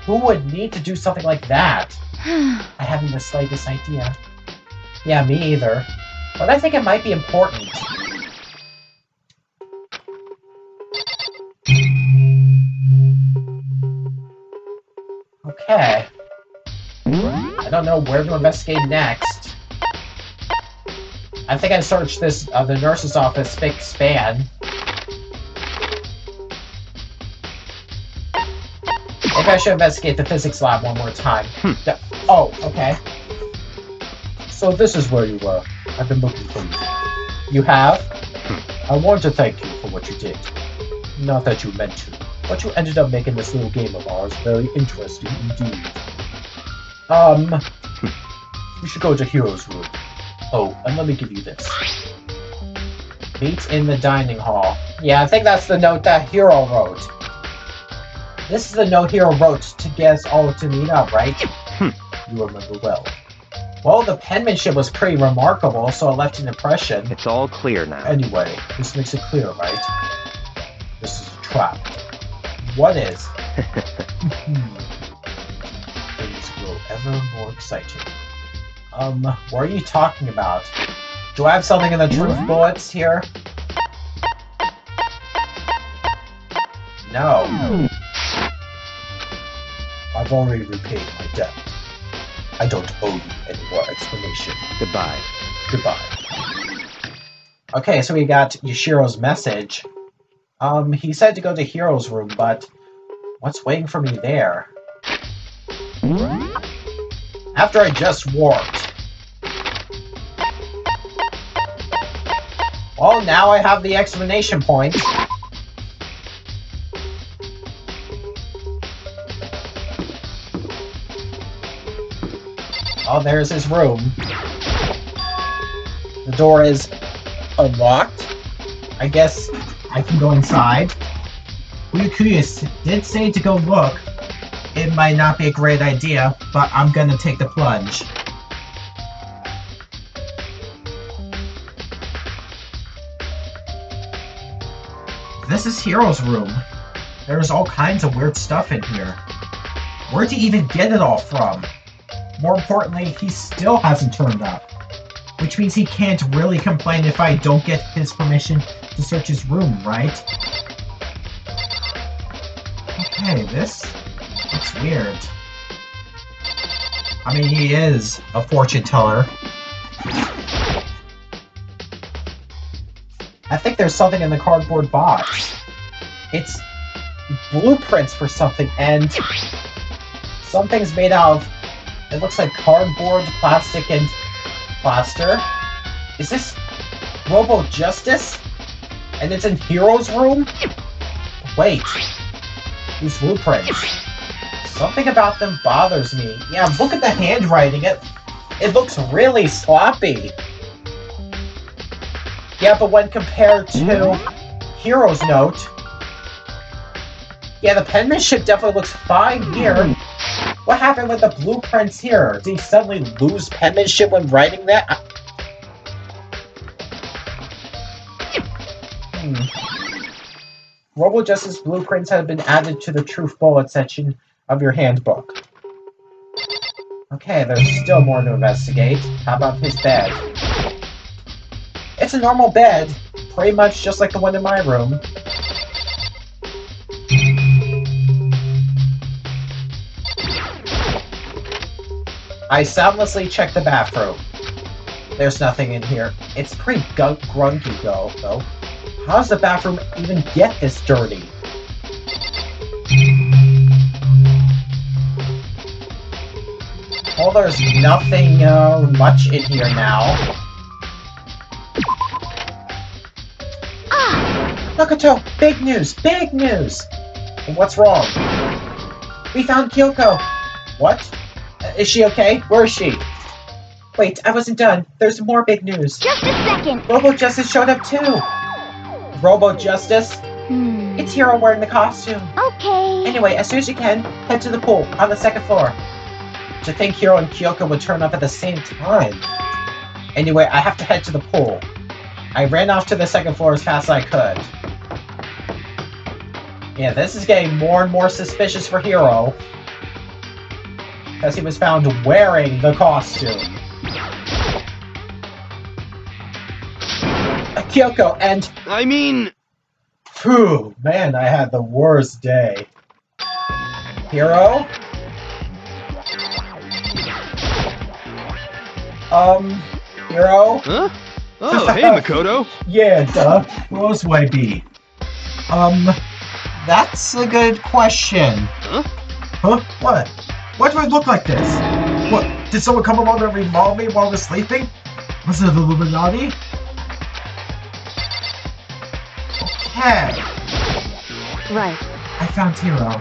who would need to do something like that? I haven't the slightest idea. Yeah, me either. But I think it might be important. Okay. I don't know where to investigate next. I think I searched this, the nurse's office spick span. Maybe I should investigate the physics lab one more time. Oh, okay. So this is where you were. I've been looking for you. You have? I want to thank you for what you did. Not that you meant to, but you ended up making this little game of ours very interesting indeed. We should go to Hero's room. Oh, and let me give you this. Meet in the dining hall. Yeah, I think that's the note that Hero wrote. This is the note Hero wrote to get us all to meet up, right? You remember well. Well, the penmanship was pretty remarkable, so it left an impression. It's all clear now. Anyway, this makes it clear, right? This is a trap. What is? Things grow ever more exciting. What are you talking about? Do I have something in the truth bullets here? No. I've already repaid my debt. I don't owe you any more explanation. Goodbye. Goodbye. Okay, so we got Yashiro's message. He said to go to Hiro's room, but what's waiting for me there? After I just warped. Well, now I have the explanation point. Oh, there's his room. The door is unlocked. I guess I can go inside. Uyukuya did say to go look. It might not be a great idea, but I'm gonna take the plunge. This is Hiro's room. There's all kinds of weird stuff in here. Where'd he even get it all from? More importantly, he still hasn't turned up. Which means he can't really complain if I don't get his permission to search his room, right? Okay, this looks weird. I mean, he is a fortune teller. I think there's something in the cardboard box. It's blueprints for something, and something's made out of, it looks like cardboard, plastic, and plaster. Is this Robo Justice? And it's in Hiro's room? Wait. These blueprints. Something about them bothers me. Yeah, look at the handwriting. It looks really sloppy. Yeah, but when compared to Hiro's note, yeah, the penmanship definitely looks fine here. What happened with the blueprints here? Did he suddenly lose penmanship when writing that? Robo Justice blueprints have been added to the Truth Bullet section of your handbook. Okay, there's still more to investigate. How about his bed? It's a normal bed, pretty much just like the one in my room. I soundlessly check the bathroom. There's nothing in here. It's pretty grungy though. How does the bathroom even get this dirty? Well, there's nothing much in here now. Makoto, big news! Big news! What's wrong? We found Kyoko! What? Is she okay? Where is she? Wait, I wasn't done. There's more big news. Just a second. Robo Justice showed up too! Robo Justice? It's Hiro wearing the costume. Okay. Anyway, as soon as you can, head to the pool on the second floor. To think Hiro and Kyoko would turn up at the same time. Anyway, I have to head to the pool. I ran off to the second floor as fast as I could. Yeah, this is getting more and more suspicious for Hiro. Because he was found wearing the costume. Kyoko, and... I mean... Phew, man, I had the worst day. Hiro? Hiro? Huh? Oh, hey, Makoto. Yeah, duh. Who else would I be? That's a good question. Huh? Huh? What? Why do I look like this? What? Did someone come along and remodel me while I was sleeping? Was it the Illuminati? Okay. Right. I found Hiro.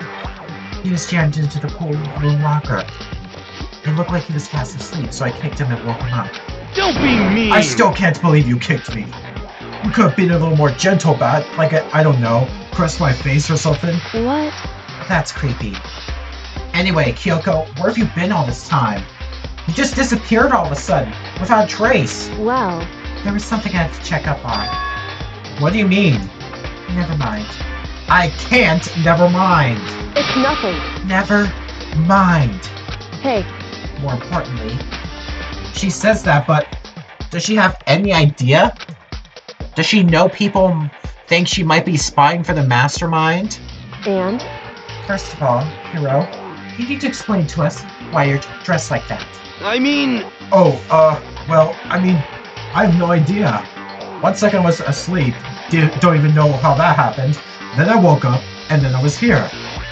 He was jammed into the pool room locker. It looked like he was fast asleep, so I kicked him and woke him up. Don't be mean! I still can't believe you kicked me. You could have been a little more gentle about it, like I don't know, press my face or something. What? That's creepy. Anyway, Kyoko, where have you been all this time? You just disappeared all of a sudden, without a trace. Well... There was something I had to check up on. What do you mean? Never mind. I can't never mind. It's nothing. Never mind. Hey. More importantly, she says that, but does she have any idea? Does she know people think she might be spying for the mastermind? And? First of all, Hiro, you need to explain to us why you're dressed like that. I mean... Oh, well, I mean, I have no idea. 1 second I was asleep, don't even know how that happened. Then I woke up, and then I was here.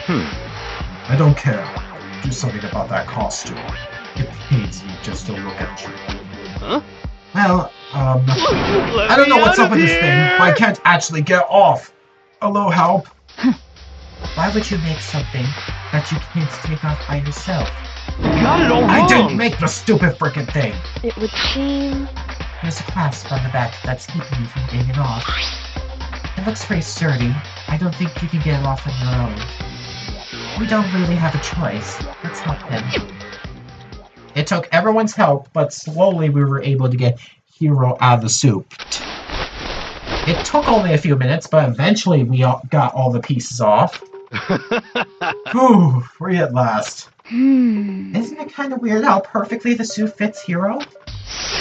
I don't care. Do something about that costume. It pains me just to look at you. Huh? Well, I don't know what's up with this thing, but I can't actually get off. Hello, help? Why would you make something that you can't take off by yourself? You got it all wrong! I didn't make the stupid frickin' thing! It would seem... There's a clasp on the back that's keeping you from getting it off. It looks pretty sturdy. I don't think you can get it off on your own. We don't really have a choice. Let's help him. It took everyone's help, but slowly we were able to get Hiro out of the soup. It took only a few minutes, but eventually we got all the pieces off. Whew, free at last. Isn't it kind of weird how perfectly the suit fits Hiro?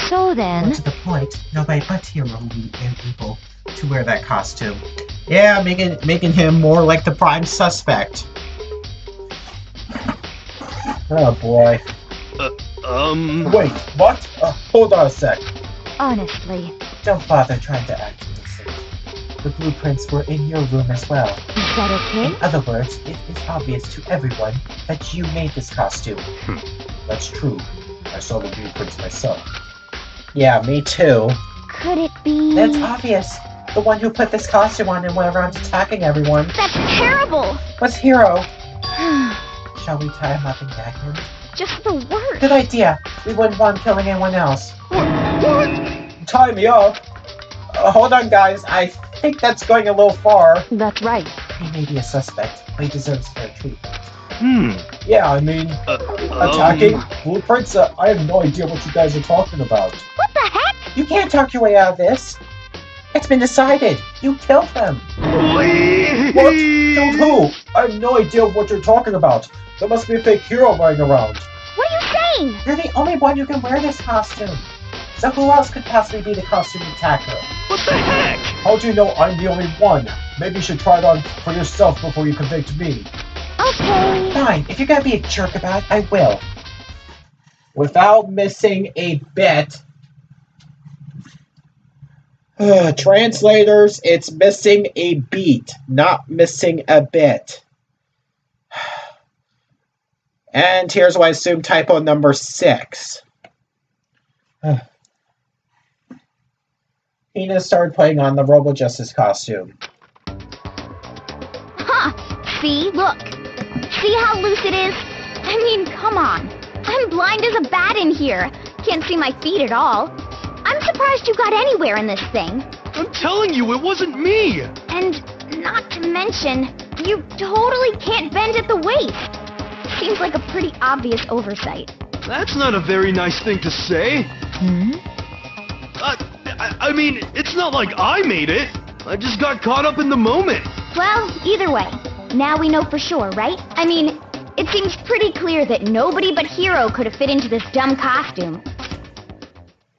So then... Well, to the point, nobody but Hiro will be able to wear that costume. Yeah, making him more like the prime suspect. Oh boy. Wait, what? Hold on a sec. Honestly. Don't bother trying to act innocent. The blueprints were in your room as well. Is that okay? In other words, it is obvious to everyone that you made this costume. That's true. I saw the blueprints myself. Yeah, me too. Could it be... That's obvious. The one who put this costume on and went around attacking everyone. That's terrible! Was Hiro. Shall we tie him up and gag him? Just the worst. Good idea. We wouldn't want him killing anyone else. What? Tie me up? Hold on, guys. I think that's going a little far. That's right. He may be a suspect, but he deserves fair treatment. Yeah, I mean, attacking blueprints? I have no idea what you guys are talking about. What the heck? You can't talk your way out of this. It's been decided. You killed them. Please. What? Killed who? I have no idea what you're talking about. There must be a fake hero running around. What are you saying? You're the only one who can wear this costume. So who else could possibly be the costume attacker? What the heck? How do you know I'm the only one? Maybe you should try it on for yourself before you convict me. Okay. Fine, if you're gonna be a jerk about it, I will. Without missing a bit. Translators, it's missing a beat, not missing a bit. And here's what I assume typo number 6. Hina started putting on the Robo Justice costume. Huh. See? Look. See how loose it is? I mean, come on. I'm blind as a bat in here. Can't see my feet at all. I'm surprised you got anywhere in this thing. I'm telling you, it wasn't me! And not to mention, you totally can't bend at the waist. Seems like a pretty obvious oversight. That's not a very nice thing to say. I mean, it's not like I made it. I just got caught up in the moment. Well, either way, now we know for sure, right? I mean, it seems pretty clear that nobody but Hiro could have fit into this dumb costume.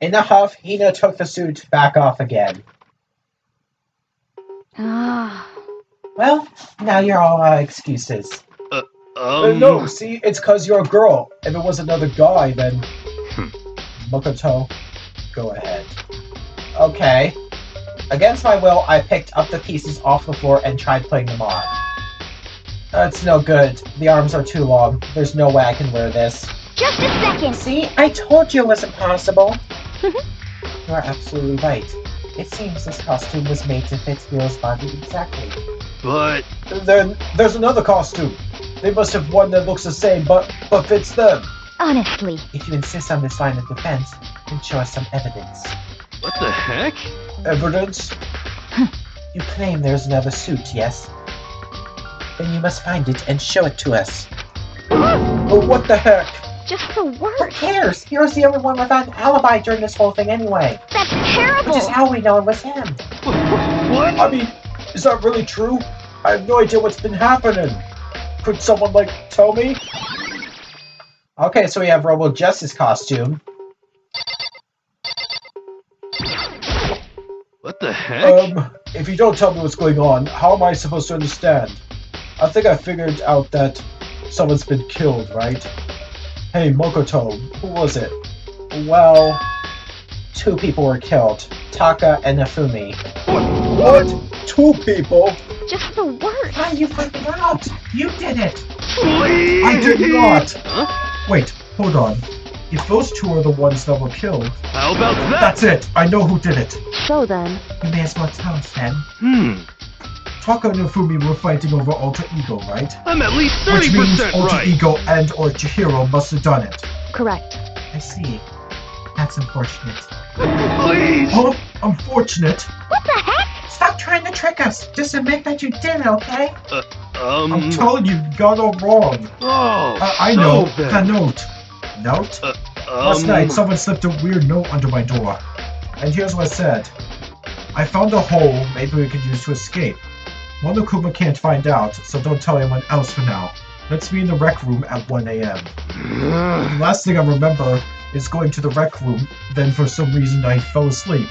In a huff, Hina took the suit back off again. Ah. Well, now you're all excuses. No, see, it's because you're a girl. If it was another guy, then... Makoto, go ahead. Okay. Against my will, I picked up the pieces off the floor and tried putting them on. That's no good. The arms are too long. There's no way I can wear this. Just a second! See, I told you it wasn't possible. You are absolutely right. It seems this costume was made to fit Hiro's body exactly. But... Then, there's another costume. They must have one that looks the same, but fits them. Honestly. If you insist on this line of defense, then show us some evidence. What the heck? Evidence? You claim there's another suit, yes? Then you must find it and show it to us. Oh, what the heck? Just the Who worst. cares? Hero's the only one without an alibi during this whole thing anyway. That's terrible! Which is how we know it was him. What? I mean, is that really true? I have no idea what's been happening. Could someone, tell me? Okay, so we have Robo Justice costume. What the heck? If you don't tell me what's going on, how am I supposed to understand? I think I figured out that someone's been killed, right? Hey, Mokoto, who was it? Well, 2 people were killed. Taka and Nafumi. What? 2 people? Just the worst. How you figured out? You did it! Please. I did not! Huh? Wait, hold on. If those 2 are the ones that were killed... How about that? That's it! I know who did it! So then, You may as well tell us then. Hmm. Taka and Nafumi were fighting over Alter Ego, right? I'm at least Which means 30% Alter right. Ego and or Chihiro must have done it. correct. I see. That's unfortunate. Please. Oh, unfortunate? What the heck? Stop trying to trick us! Just admit that you did it, okay? I'm Um. telling you, you got it wrong. Oh. I so know. then. The note. Note? Last night, someone slipped a weird note under my door. And here's what it said. I found a hole maybe we could use to escape. Monokuma can't find out, so don't tell anyone else for now. Let's meet in the rec room at 1 a.m. The last thing I remember is going to the rec room, then for some reason I fell asleep.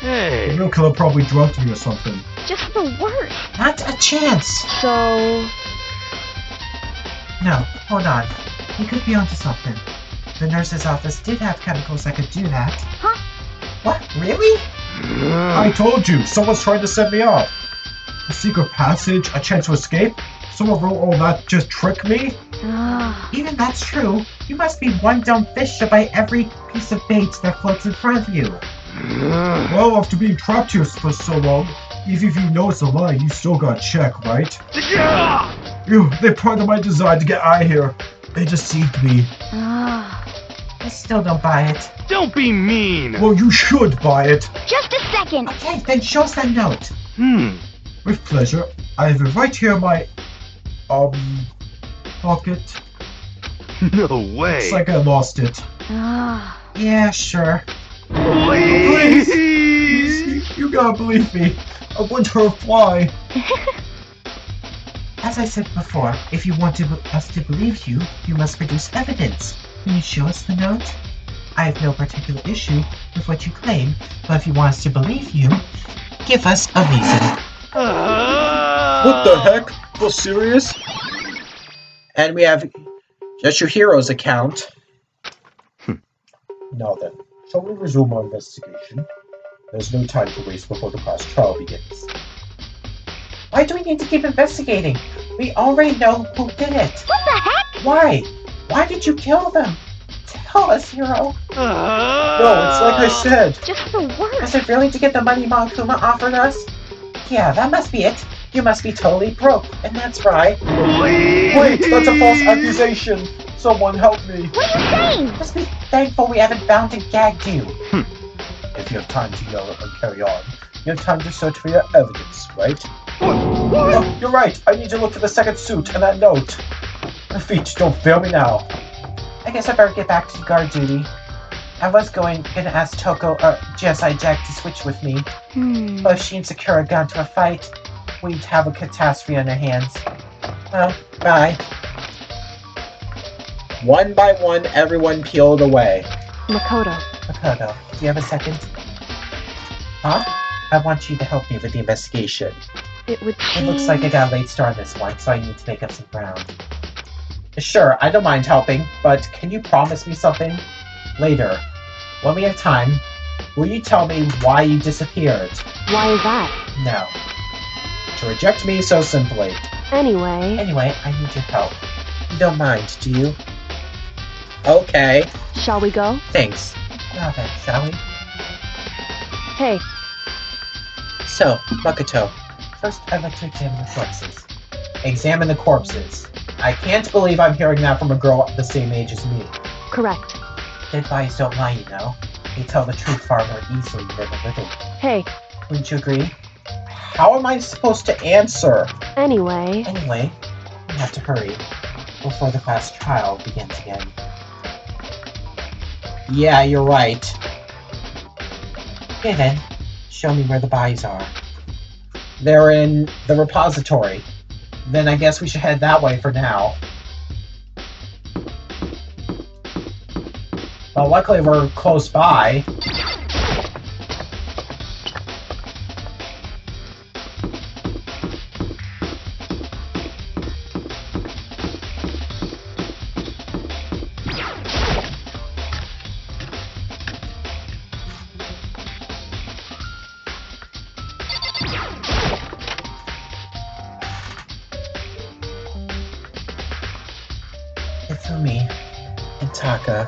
The Hey. real killer probably drugged me or something. Just the worst. Not a chance! So, No, hold on. You could be onto something. The nurse's office did have chemicals that could do that. Huh? What? Really? I told you! Someone's trying to set me off! A secret passage? A chance to escape? Someone wrote all that just trick me? Ah. Even that's true. You must be one dumb fish to bite every piece of bait that floats in front of you. Well, after being trapped here for so long, even if you know it's a lie, you still got check, right? They're part of my design to get out of here. They deceived me. Ah. I still don't buy it. Don't be mean. Well, you should buy it. Just a second. Okay, then show us that note. With With pleasure. I have it right here in my, pocket. No way. It's like I lost it. Ah. Yeah, sure. Please. You gotta believe me. I wouldn't hurt a fly. As I said before, if you want us to believe you, you must produce evidence. Can you show us the note? I have no particular issue with what you claim, but if you want us to believe you, give us a reason. What the heck? For serious? And we have Yashuhiro's account. Now then, shall we resume our investigation? There's no time to waste before the class trial begins. Why do we need to keep investigating? We already know who did it. What the heck? Why? Why did you kill them? Tell us, Hiro. No, it's like I said. Just the worst. Was it really to get the money Monokuma offered us? Yeah, that must be it. You must be totally broke, and that's right. Wait, that's a false accusation. Someone help me. What are you saying? Just be thankful we haven't bound and gagged you. If you have time to yell and carry on, you have time to search for your evidence, right? Oh, you're right. I need to look for the second suit and that note. My feet, don't fail me now. I guess I better get back to guard duty. I was gonna ask Toko or GSI Jack to switch with me, but if she and Sakura got into a fight, we'd have a catastrophe on our hands. Well, bye. One by one, everyone peeled away. Makoto. Makoto, do you have a second? Huh? I want you to help me with the investigation. It would It seem... looks like I got a late start on this one, so I need to make up some ground. Sure, I don't mind helping, but can you promise me something? Later, when we have time, will you tell me why you disappeared? Why is that? No. To reject me so simply. Anyway, Anyway, I need your help. You don't mind, do you? Okay, shall we go? thanks. Now then, shall we? Hey, So, Makoto, first I'd like to examine the corpses. Examine the corpses. I can't believe I'm hearing that from a girl the same age as me. correct. Dead bodies don't lie, you know. They tell the truth far more easily than the living. Hey, Wouldn't you agree? How am I supposed to answer? anyway, Anyway, we have to hurry before the class trial begins again. Yeah, you're right. Okay then, show me where the bodies are. They're in the repository. Then I guess we should head that way for now. Well, luckily we're close by. Fumi and Taka.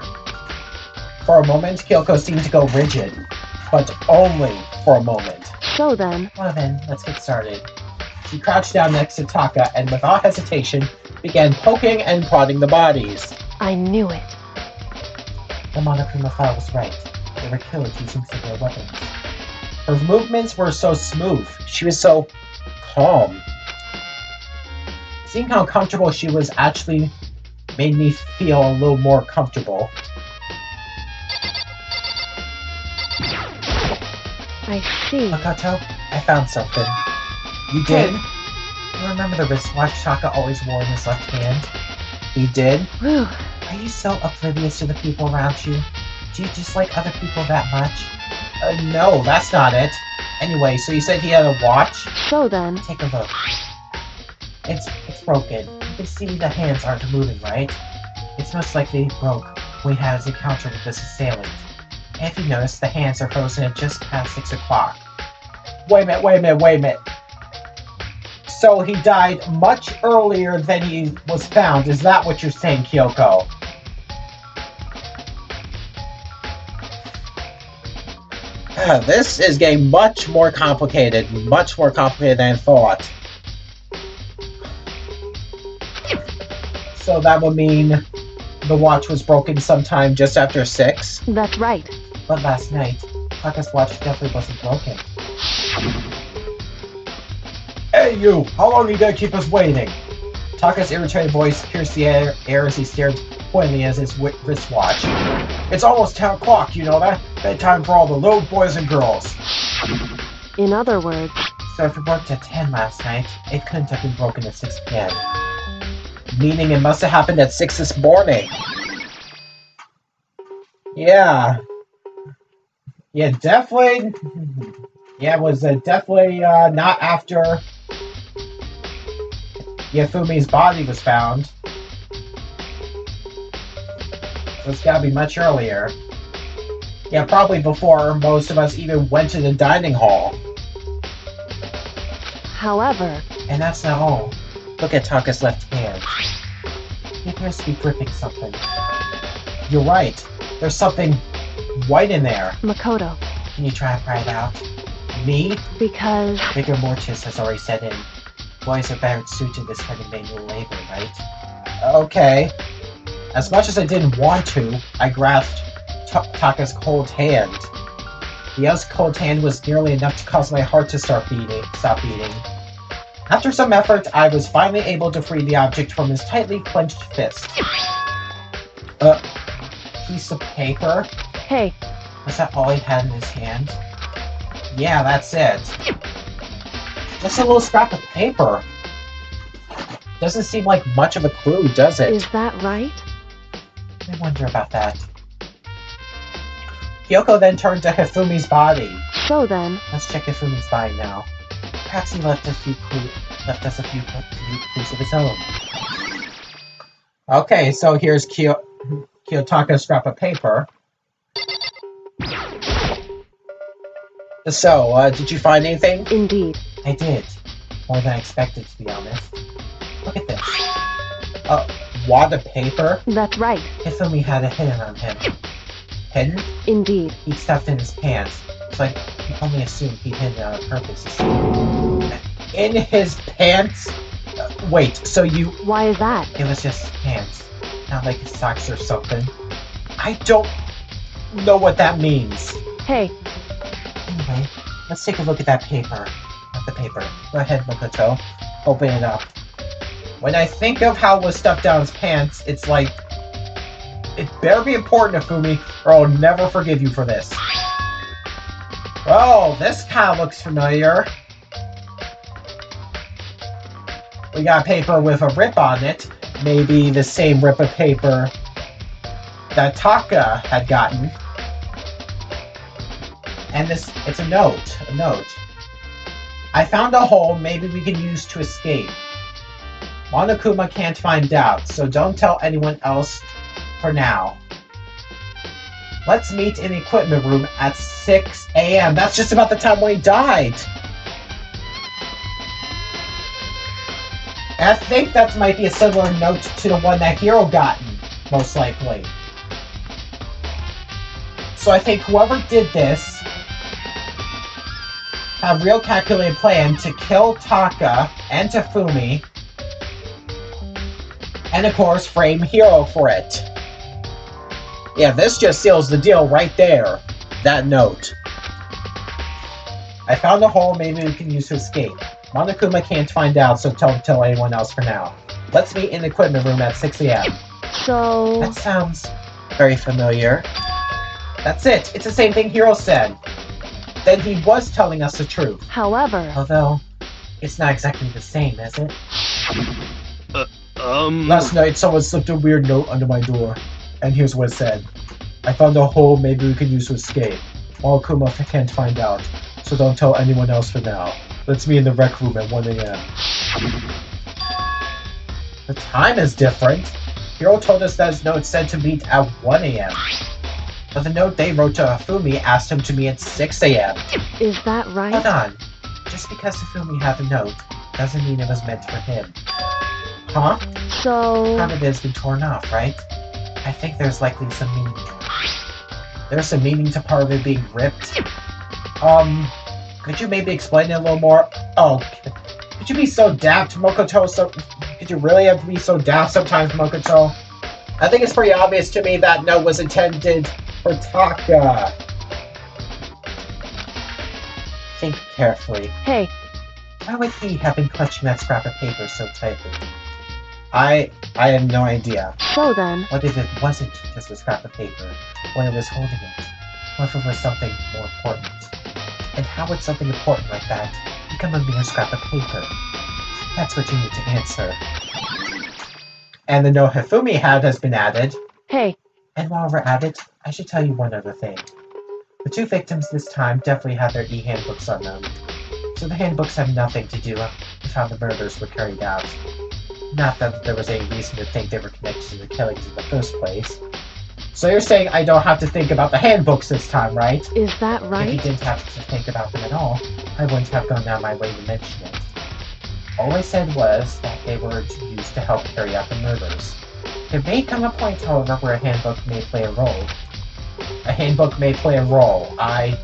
For a moment, Kyoko seemed to go rigid, but only for a moment. So then... Well then, let's get started. She crouched down next to Taka and without hesitation began poking and prodding the bodies. I knew it. The Monokuma file was right. They were killed using similar weapons. Her movements were so smooth. She was so calm. Seeing how comfortable she was actually made me feel a little more comfortable. I see. Makoto, I found something. You did? You remember the wristwatch Taka always wore in his left hand? He did? Whew. Are you so oblivious to the people around you? Do you dislike other people that much? No, that's not it. Anyway, so you said he had a watch? So then... Take a look. It's broken. You can see the hands aren't moving, right? It's most likely it broke when he had his encounter with this assailant. And if you notice, the hands are frozen at just past 6 o'clock. Wait a minute. So he died much earlier than he was found. Is that what you're saying, Kyoko? This is getting much more complicated than I thought. So that would mean the watch was broken sometime just after 6? That's right. But last night, Taka's watch definitely wasn't broken. Hey you! How long are you gonna keep us waiting? Taka's irritated voice pierced the air as he stared pointedly at his wristwatch. It's almost 10 o'clock, you know that? Bedtime for all the little boys and girls. In other words... So if it worked at 10 last night, it couldn't have been broken at 6 p.m. Meaning it must have happened at 6 this morning. Yeah. Yeah, definitely... Yeah, it was definitely not after Fumi's body was found. So it's gotta be much earlier. Yeah, probably before most of us even went to the dining hall. However... And that's not all. Look at Taka's left hand. He appears to be gripping something. You're right. There's something white in there. Makoto. Can you try to pry it out? Me? Because... Rigor mortis has already set in. Boys are better suited to this kind of manual labor, right? Okay. As much as I didn't want to, I grasped Taka's cold hand. The ice cold hand was nearly enough to cause my heart to stop beating. After some effort, I was finally able to free the object from his tightly clenched fist. Piece of paper? Hey. Was that all he had in his hand? Yeah, that's it. Just a little scrap of paper. Doesn't seem like much of a clue, does it? Is that right? I wonder about that. Kyoko then turned to Hifumi's body. So then... Let's check Hifumi's body now. Perhaps he left us a few clues of his own. Okay, so here's Kiyotaka's scrap of paper. So, did you find anything? Indeed. I did. More than I expected, to be honest. Look at this. A wad of paper? That's right. Hifumi had it hidden on him. Hidden? Indeed. He'd stuffed in his pants. So I can only assume he hid it on purpose. In his pants? Wait, so you... Why is that? It was just pants. Not like his socks or something. I don't know what that means. Hey. Anyway, let's take a look at that paper. Not the paper. Go ahead, Makoto. Open it up. When I think of how it was stuffed down his pants, it's like... It better be important, Hifumi, or I'll never forgive you for this. Oh, this kind of looks familiar. We got paper with a rip on it. Maybe the same rip of paper that Taka had gotten. And this, it's a note. I found a hole maybe we can use to escape. Monokuma can't find out, so don't tell anyone else for now. Let's meet in the equipment room at 6 a.m. That's just about the time when he died. And I think that might be a similar note to the one that Hiro gotten. most likely. So I think whoever did this had a real calculated plan to kill Taka and Tafumi, and of course frame Hiro for it. Yeah, this just seals the deal right there. That note. I found a hole maybe we can use to escape. Monokuma can't find out, so don't tell anyone else for now. Let's meet in the equipment room at 6 a.m. So... That sounds very familiar. That's it. It's the same thing Hiro said. Then he was telling us the truth. However... Although, it's not exactly the same, is it? Last night, someone slipped a weird note under my door. And here's what it said. I found a hole maybe we could use to escape. Monokuma can't find out, so don't tell anyone else for now. Let's meet in the rec room at 1 a.m. The time is different. Hiro told us that his note said to meet at 1 a.m. But the note they wrote to Hifumi asked him to meet at 6 a.m. Is that right? Hold on. Just because Hifumi had the note doesn't mean it was meant for him. Huh? So... Part of it has been torn off, right? I think there's likely some meaning. There's some meaning to part of it being ripped. Could you maybe explain it a little more? Oh, could you be so daft, Mokoto? Could you really have to be so daft sometimes, Mokoto? I think it's pretty obvious to me that note was intended for Taka. Think carefully. Hey. Why would he have been clutching that scrap of paper so tightly? I have no idea. So then... What if it wasn't just a scrap of paper when it was holding it? What if it was something more important? And how would something important like that become a mere scrap of paper? That's what you need to answer. And the note Hifumi had has been added. Hey. And while we're at it, I should tell you one other thing. The two victims this time definitely had their e-handbooks on them. So the handbooks have nothing to do with how the murders were carried out. Not that there was any reason to think they were connected to the killings in the first place. So you're saying I don't have to think about the handbooks this time, right? Is that right? If you didn't have to think about them at all, I wouldn't have gone out my way to mention it. All I said was that they were used to help carry out the murders. There may come a point, however, where a handbook may play a role. A handbook may play a role. I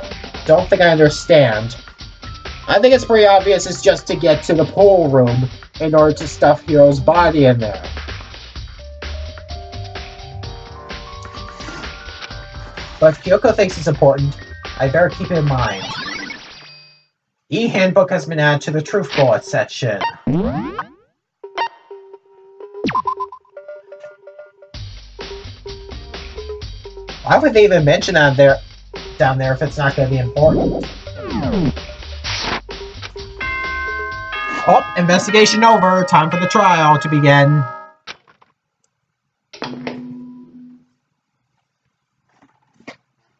don't think I understand. I think it's pretty obvious it's just to get to the pool room in order to stuff Hiro's body in there. But if Kyoko thinks it's important, I better keep it in mind. E-handbook has been added to the truth bullet section. Why would they even mention that down there if it's not going to be important? Oh, investigation over. Time for the trial to begin.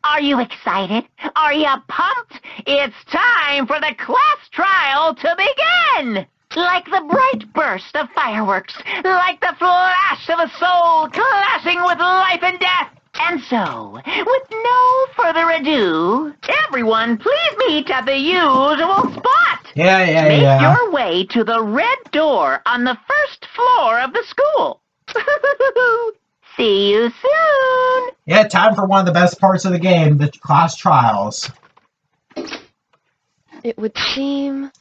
Are you excited? Are you pumped? It's time for the class trial to begin! Like the bright burst of fireworks, like the flash of a soul clashing with life and death. And so, with no further ado, everyone please meet at the usual spot. Make your way to the red door on the first floor of the school. See you soon. Yeah, time for one of the best parts of the game, the class trials. It would seem...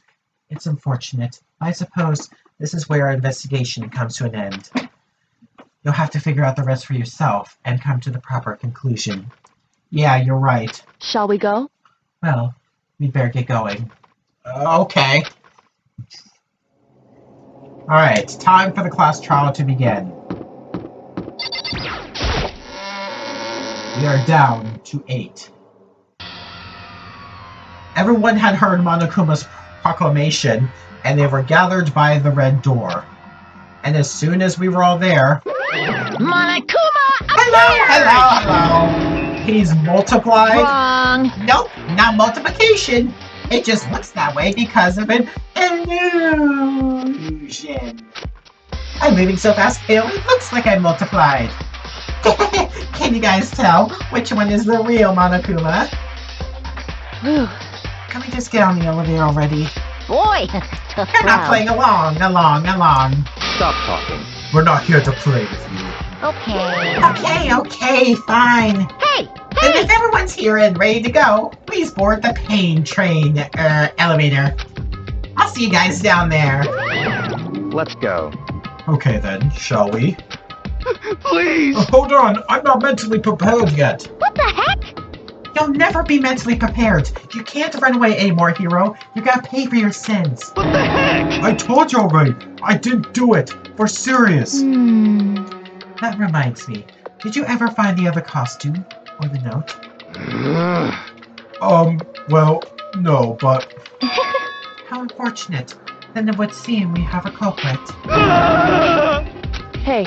It's unfortunate. I suppose this is where our investigation comes to an end. You'll have to figure out the rest for yourself and come to the proper conclusion. Yeah, you're right. Shall we go? Well, we'd better get going. Okay. Alright, time for the class trial to begin. We are down to 8. Everyone had heard Monokuma's proclamation, and they were gathered by the red door. And as soon as we were all there... Monokuma! Hello! He's multiplied? Wrong! Nope, not multiplication. It just looks that way because of an illusion. I'm moving so fast, it only looks like I multiplied. Can you guys tell which one is the real Monokuma? Can we just get on the elevator already? Boy, tough You're not crowd. playing along. Stop talking. We're not here to play with you. Okay. Okay, fine. Hey! Then if everyone's here and ready to go, please board the pain train, elevator. I'll see you guys down there. Let's go. Okay then, shall we? Please! Hold on, I'm not mentally prepared yet. What the heck? You'll never be mentally prepared. You can't run away anymore, hero. You gotta pay for your sins. What the heck? I told you already. I didn't do it. We're serious. That reminds me. Did you ever find the other costume? Or the note? Well, no, but... How unfortunate. Then it would seem we have a culprit. Hey,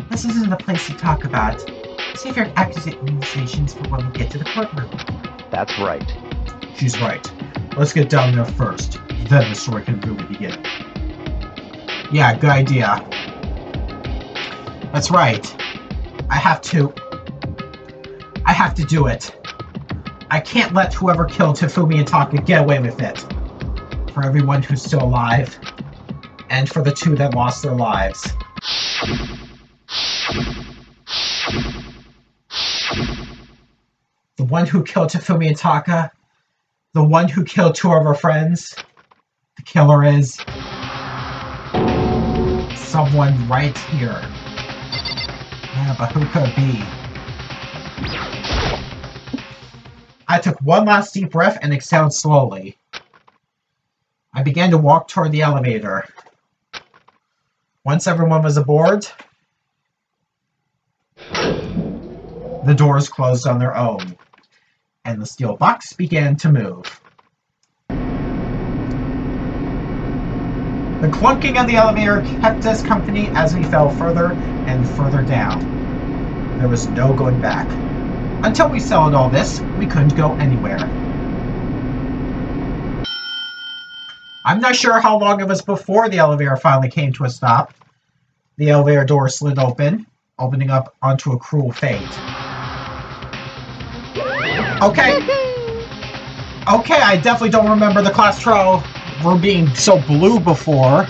This isn't the place to talk about. Save your accusations for when we get to the courtroom. That's right. She's right. Let's get down there first. Then the story can really begin. Yeah, good idea. That's right. I have to do it. I can't let whoever killed Hifumi and Taka get away with it. For everyone who's still alive, and for the two that lost their lives. The one who killed Hifumi and Taka, the one who killed two of our friends, the killer is someone right here. Yeah, but who could it be? I took one last deep breath and exhaled slowly. I began to walk toward the elevator. Once everyone was aboard, the doors closed on their own, and the steel box began to move. The clunking of the elevator kept us company as we fell further and further down. There was no going back. Until we settled all this, we couldn't go anywhere. I'm not sure how long it was before the elevator finally came to a stop. The elevator door slid open, opening up onto a cruel fate. Okay. Okay, I definitely don't remember the class trial room being so blue before.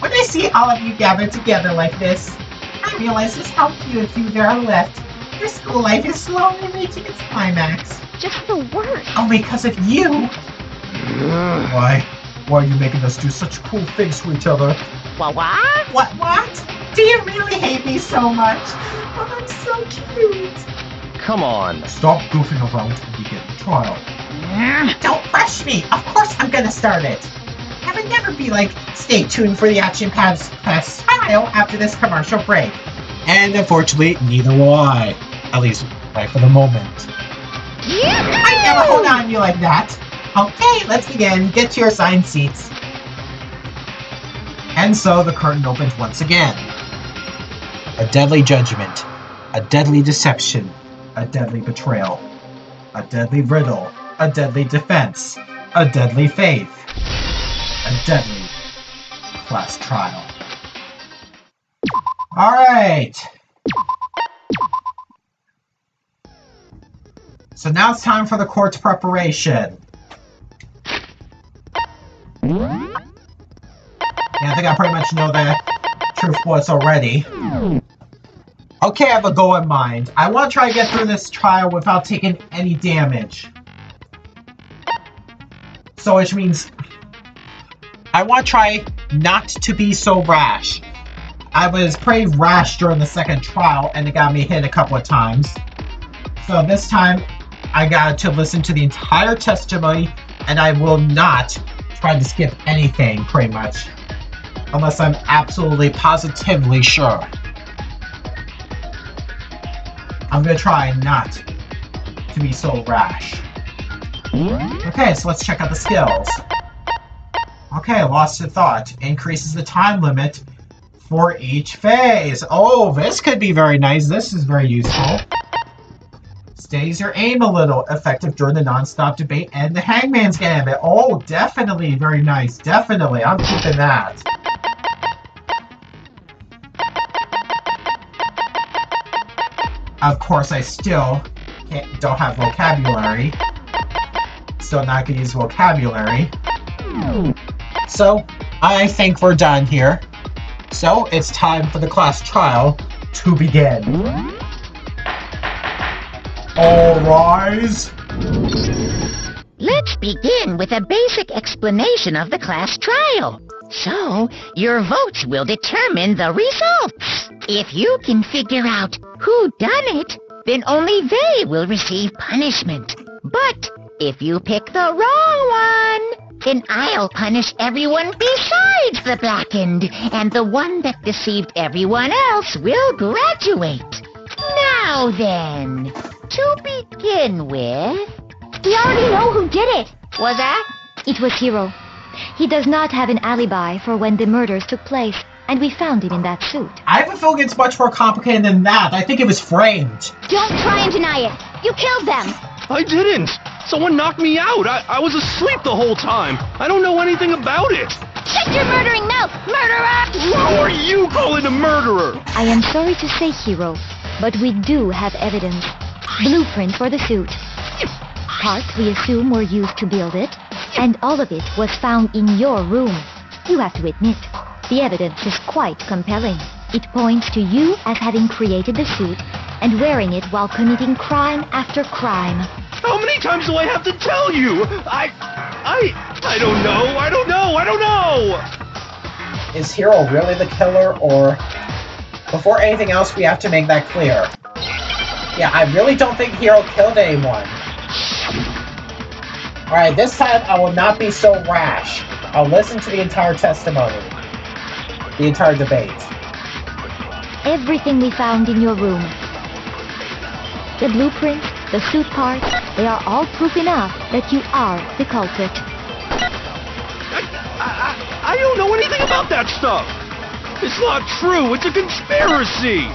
When I see all of you gathered together like this, I realize just how few of you there are left. Your school life is slowly reaching its climax. Just the worst. Only because of you. Why? Why are you making us do such cool things to each other? What? What? Do you really hate me so much? Oh, I'm so cute. Come on. Stop goofing around and begin the trial. Don't rush me. Of course I'm gonna start it. I would never be like, stay tuned for the Action Pads class trial after this commercial break. And unfortunately, neither will I. At least, right for the moment. I never hold on to you like that. Okay, let's begin. Get to your assigned seats. And so the curtain opened once again. A deadly judgment. A deadly deception. A deadly betrayal. A deadly riddle. A deadly defense. A deadly faith. A deadly class trial. Alright. So now it's time for the court's preparation. Yeah, I think I pretty much know the truth was already. Okay, I have a goal in mind. I want to try to get through this trial without taking any damage. So which means I want to try not to be so rash. I was pretty rash during the second trial and it got me hit a couple of times. So this time I got to listen to the entire testimony and I will not try to skip anything pretty much. Unless I'm absolutely positively sure. I'm gonna try not to be so rash. Okay, so let's check out the skills. Okay, lost in thought. Increases the time limit for each phase. Oh, this could be very nice. This is very useful. Stays your aim a little. Effective during the non-stop debate and the Hangman's Gambit. Oh, definitely very nice. Definitely. I'm keeping that. Of course, I still don't have vocabulary. Still not gonna use vocabulary. So, I think we're done here. So, it's time for the class trial to begin. All rise! Let's begin with a basic explanation of the class trial. So, your votes will determine the results. If you can figure out who done it, then only they will receive punishment. But if you pick the wrong one, then I'll punish everyone besides the blackened, and the one that deceived everyone else will graduate. Now then, to begin with... We already know who did it. Was that? It was Hiro. He does not have an alibi for when the murders took place, and we found him in that suit. I have a feeling it's much more complicated than that. I think it was framed. Don't try and deny it. You killed them. I didn't! Someone knocked me out! I was asleep the whole time! I don't know anything about it! Shut your murdering mouth, murderer! Who are you calling a murderer? I am sorry to say, Hiro, but we do have evidence. Blueprint for the suit. Parts we assume were used to build it, and all of it was found in your room. You have to admit, the evidence is quite compelling. It points to you as having created the suit and wearing it while committing crime after crime. How many times do I have to tell you? I don't know! Is Hiro really the killer, or... Before anything else, we have to make that clear. Yeah, I really don't think Hiro killed anyone. Alright, this time I will not be so rash. I'll listen to the entire testimony. The entire debate. Everything we found in your room. The blueprint, the suit parts, they are all proof enough that you are the culprit. I don't know anything about that stuff! It's not true! It's a conspiracy!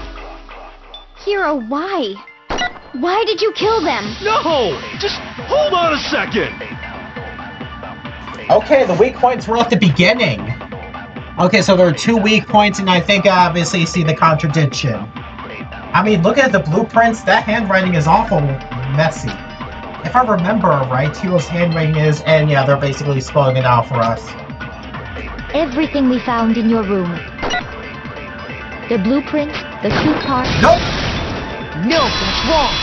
Hiro, why? Why did you kill them? No! Just hold on a second! Okay, the weak points were at the beginning. Okay, so there are 2 weak points, and I think I obviously see the contradiction. I mean, look at the blueprints. That handwriting is awful messy. If I remember right, Hiro's handwriting is, and yeah, they're basically spelling it out for us. Everything we found in your room. The blueprint, the suit parts... Nope! No, that's wrong!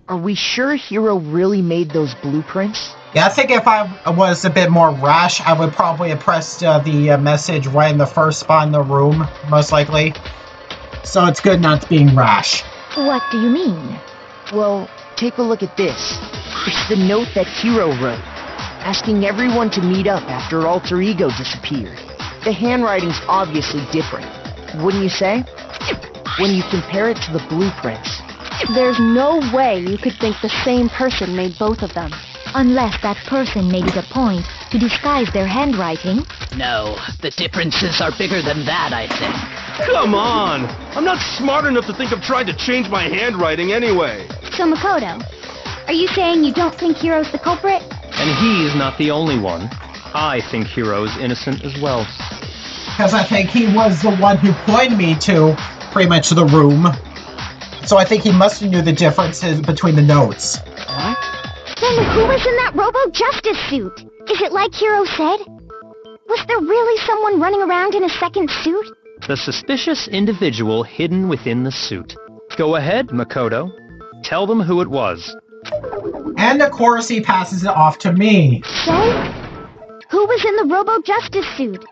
Are we sure Hiro really made those blueprints? Yeah, I think if I was a bit more rash, I would probably have pressed the message right in the first spot in the room, most likely. So it's good not being rash. What do you mean? Well, take a look at this. It's the note that Hiro wrote, asking everyone to meet up after Alter Ego disappeared. The handwriting's obviously different, wouldn't you say? When you compare it to the blueprints. There's no way you could think the same person made both of them. Unless that person made it a point to disguise their handwriting. No, the differences are bigger than that, I think. Come on! I'm not smart enough to think of trying to change my handwriting anyway. So Makoto, are you saying you don't think Hiro's the culprit? And he's not the only one. I think Hiro's innocent as well. Because I think he was the one who pointed me to pretty much the room. So I think he must have knew the differences between the notes. What? Then who was in that Robo-Justice suit? Is it like Hiro said? Was there really someone running around in a second suit? The suspicious individual hidden within the suit. Go ahead, Makoto. Tell them who it was. And of course he passes it off to me. So? Who was in the Robo-Justice suit?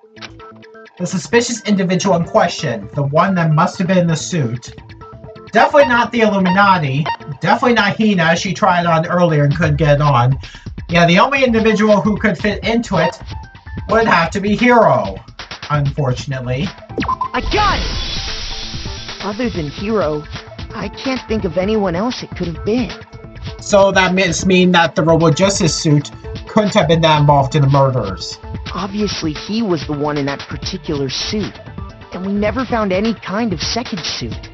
The suspicious individual in question. The one that must have been in the suit. Definitely not the Illuminati. Definitely not Hina. She tried on earlier and couldn't get it on. Yeah, the only individual who could fit into it would have to be Hiro. Unfortunately. I got it! Other than Hiro, I can't think of anyone else it could have been. So that must mean that the Robo-Justice suit couldn't have been that involved in the murders. Obviously he was the one in that particular suit. And we never found any kind of second suit.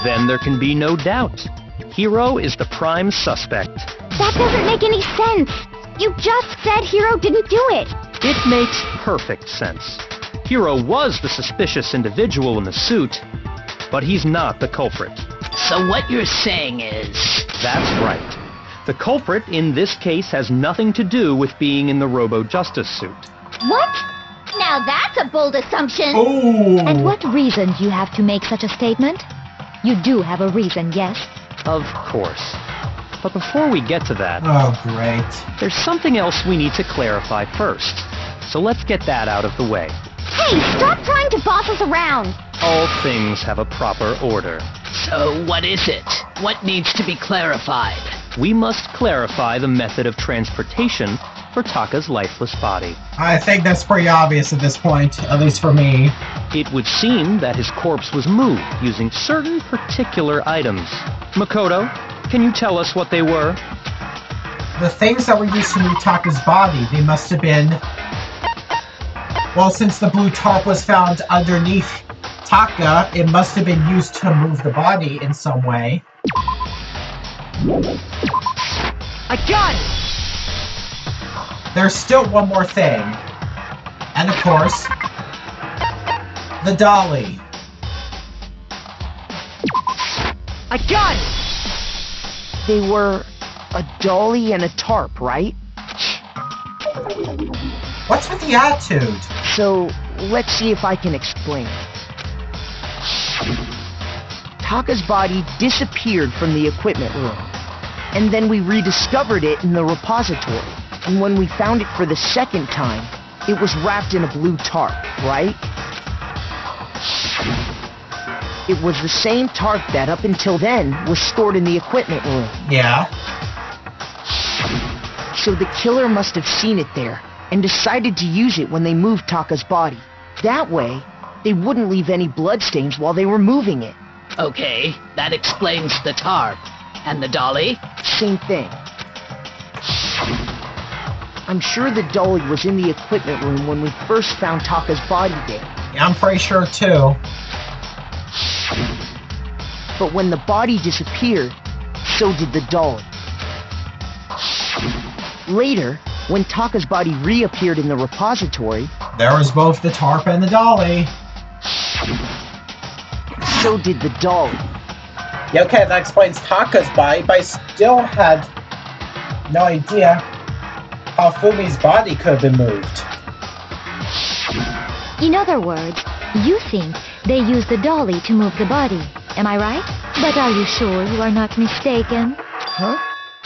Then there can be no doubt. Hiro is the prime suspect. That doesn't make any sense. You just said Hiro didn't do it. It makes perfect sense. Hiro was the suspicious individual in the suit, but he's not the culprit. So what you're saying is... That's right. The culprit in this case has nothing to do with being in the Robo-Justice suit. What? Now that's a bold assumption. Ooh. And what reason do you have to make such a statement? You do have a reason, yes? Of course. But before we get to that, Oh, great. there's something else we need to clarify first. So let's get that out of the way. Hey, stop trying to boss us around! All things have a proper order. So what is it? What needs to be clarified? We must clarify the method of transportation for Taka's lifeless body. I think that's pretty obvious at this point, at least for me. It would seem that his corpse was moved using certain particular items. Makoto, can you tell us what they were? The things that were used to move Taka's body, they must have been... Well, since the blue tarp was found underneath Taka, it must have been used to move the body in some way. I got it! There's still one more thing. And of course, the dolly. I got it! They were a dolly and a tarp, right? What's with the attitude? So, let's see if I can explain. Taka's body disappeared from the equipment room, and then we rediscovered it in the repository. And when we found it for the second time, it was wrapped in a blue tarp, right? It was the same tarp that, up until then, was stored in the equipment room. Yeah. So the killer must have seen it there, and decided to use it when they moved Taka's body. That way, they wouldn't leave any bloodstains while they were moving it. Okay, that explains the tarp. And the dolly? Same thing. I'm sure the dolly was in the equipment room when we first found Taka's body there. Yeah, I'm pretty sure too. But when the body disappeared, so did the dolly. Later, when Taka's body reappeared in the repository, There was both the tarp and the dolly. so did the dolly. Yeah, okay, that explains Taka's body, but I still had no idea how Fumi's body could have been moved. In other words, you think they used the dolly to move the body. Am I right? But are you sure you are not mistaken? Huh?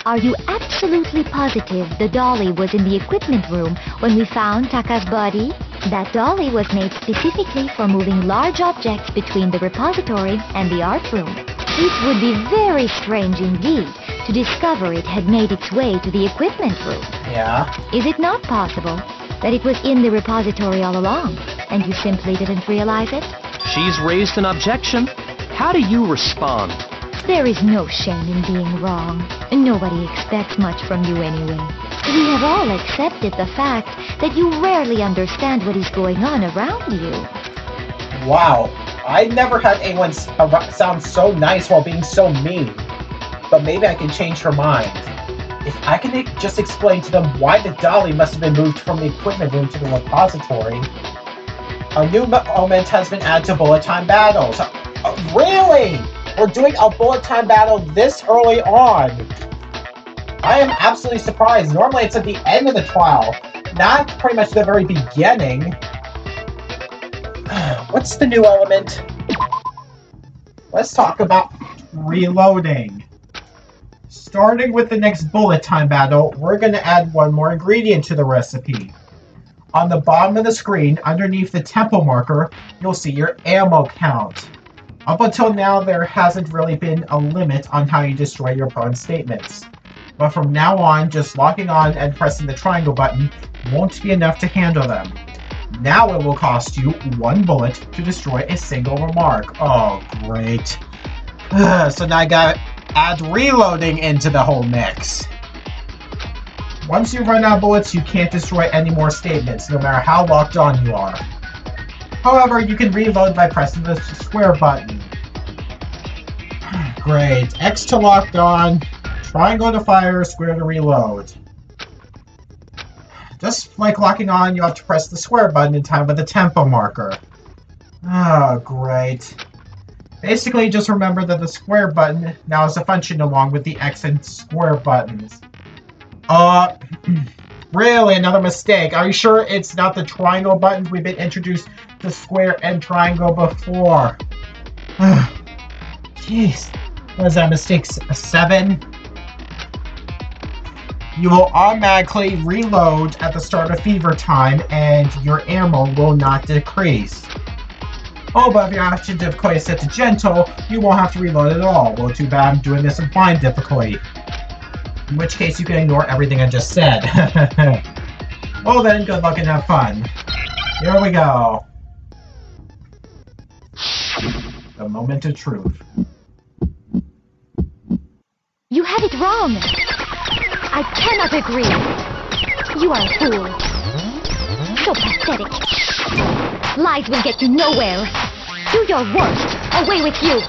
Are you absolutely positive the dolly was in the equipment room when we found Taka's body? That dolly was made specifically for moving large objects between the repository and the art room. It would be very strange indeed to discover it had made its way to the equipment room. Yeah. Is it not possible that it was in the repository all along, and you simply didn't realize it? She's raised an objection. How do you respond? There is no shame in being wrong. Nobody expects much from you anyway. We have all accepted the fact that you rarely understand what is going on around you. Wow. I never had anyone sound so nice while being so mean. But maybe I can change her mind. If I can just explain to them why the dolly must have been moved from the equipment room to the repository. A new element has been added to bullet time battles. Really? We're doing a bullet time battle this early on. I am absolutely surprised. Normally it's at the end of the trial, not pretty much the very beginning. What's the new element? Let's talk about reloading. Starting with the next bullet time battle, we're going to add one more ingredient to the recipe. On the bottom of the screen, underneath the tempo marker, you'll see your ammo count. Up until now, there hasn't really been a limit on how you destroy your opponent's statements. But from now on, just locking on and pressing the triangle button won't be enough to handle them. Now it will cost you 1 bullet to destroy a single remark. Oh, great. So now I gotta add reloading into the whole mix. Once you run out of bullets, you can't destroy any more statements, no matter how locked on you are. However, you can reload by pressing the square button. Great. X to lock on, triangle to fire, square to reload. Just like locking on, you have to press the square button in time with the tempo marker. Oh, great. Basically, just remember that the square button now has a function along with the X and square buttons. Really, another mistake. Are you sure it's not the triangle buttons? We've been introduced to square and triangle before. Jeez. What is that, mistake 7? You will automatically reload at the start of fever time, and your ammo will not decrease. Oh, but if your action difficulty is set to gentle, you won't have to reload at all. Well, too bad I'm doing this in fine difficulty. In which case, you can ignore everything I just said. Well then, good luck and have fun. Here we go. The moment of truth. You had it wrong. I cannot agree. You are a fool. So pathetic. Lies will get you nowhere. Do your worst. Away with you.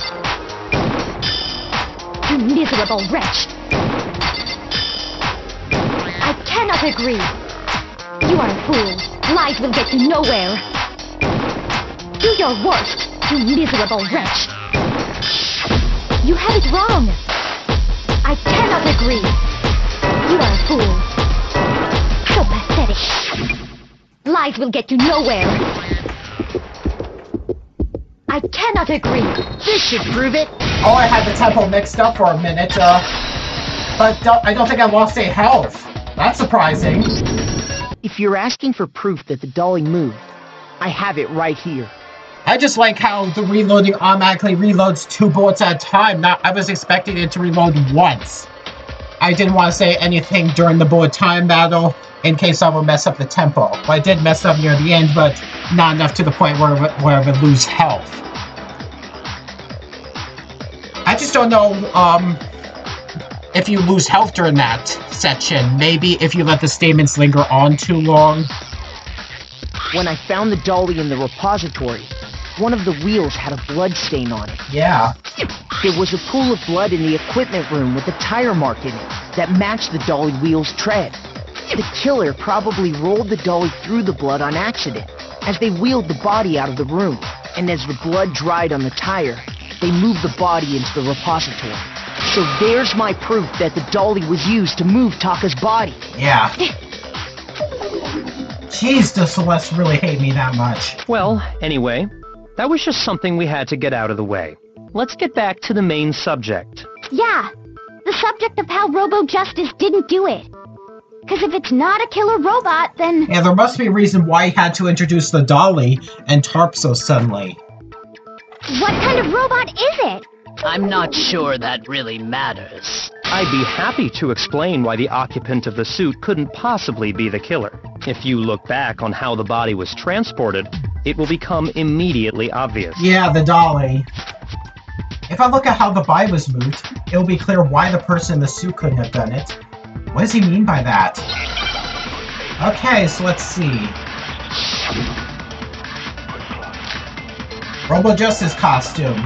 You miserable wretch. I cannot agree. You are a fool. Lies will get you nowhere. Do your worst, you miserable wretch. You have it wrong. I cannot agree. You are a fool. So pathetic. Lies will get you nowhere. I cannot agree. This should prove it. Oh, I had the tempo mixed up for a minute, but I don't think I lost any health. That's surprising. If you're asking for proof that the dolly moved, I have it right here. I just like how the reloading automatically reloads 2 bullets at a time. Now, I was expecting it to reload once. I didn't want to say anything during the bullet time battle in case I would mess up the tempo. Well, I did mess up near the end, but not enough to the point where I would lose health. I just don't know, if you lose health during that section. Maybe if you let the statements linger on too long. When I found the dolly in the repository, one of the wheels had a blood stain on it. Yeah. There was a pool of blood in the equipment room with a tire mark in it that matched the dolly wheel's tread. The killer probably rolled the dolly through the blood on accident as they wheeled the body out of the room, and as the blood dried on the tire, they moved the body into the repository. So there's my proof that the dolly was used to move Taka's body. Yeah. Jeez, does Celeste really hate me that much? Well, anyway, that was just something we had to get out of the way. Let's get back to the main subject. Yeah, the subject of how Robo-Justice didn't do it. Because if it's not a killer robot, then... Yeah, there must be a reason why he had to introduce the dolly and tarp so suddenly. What kind of robot is it? I'm not sure that really matters. I'd be happy to explain why the occupant of the suit couldn't possibly be the killer. If you look back on how the body was transported, it will become immediately obvious. Yeah, the dolly. If I look at how the body was moved, it will be clear why the person in the suit couldn't have done it. What does he mean by that? Okay, so let's see. Robo-Justice costume.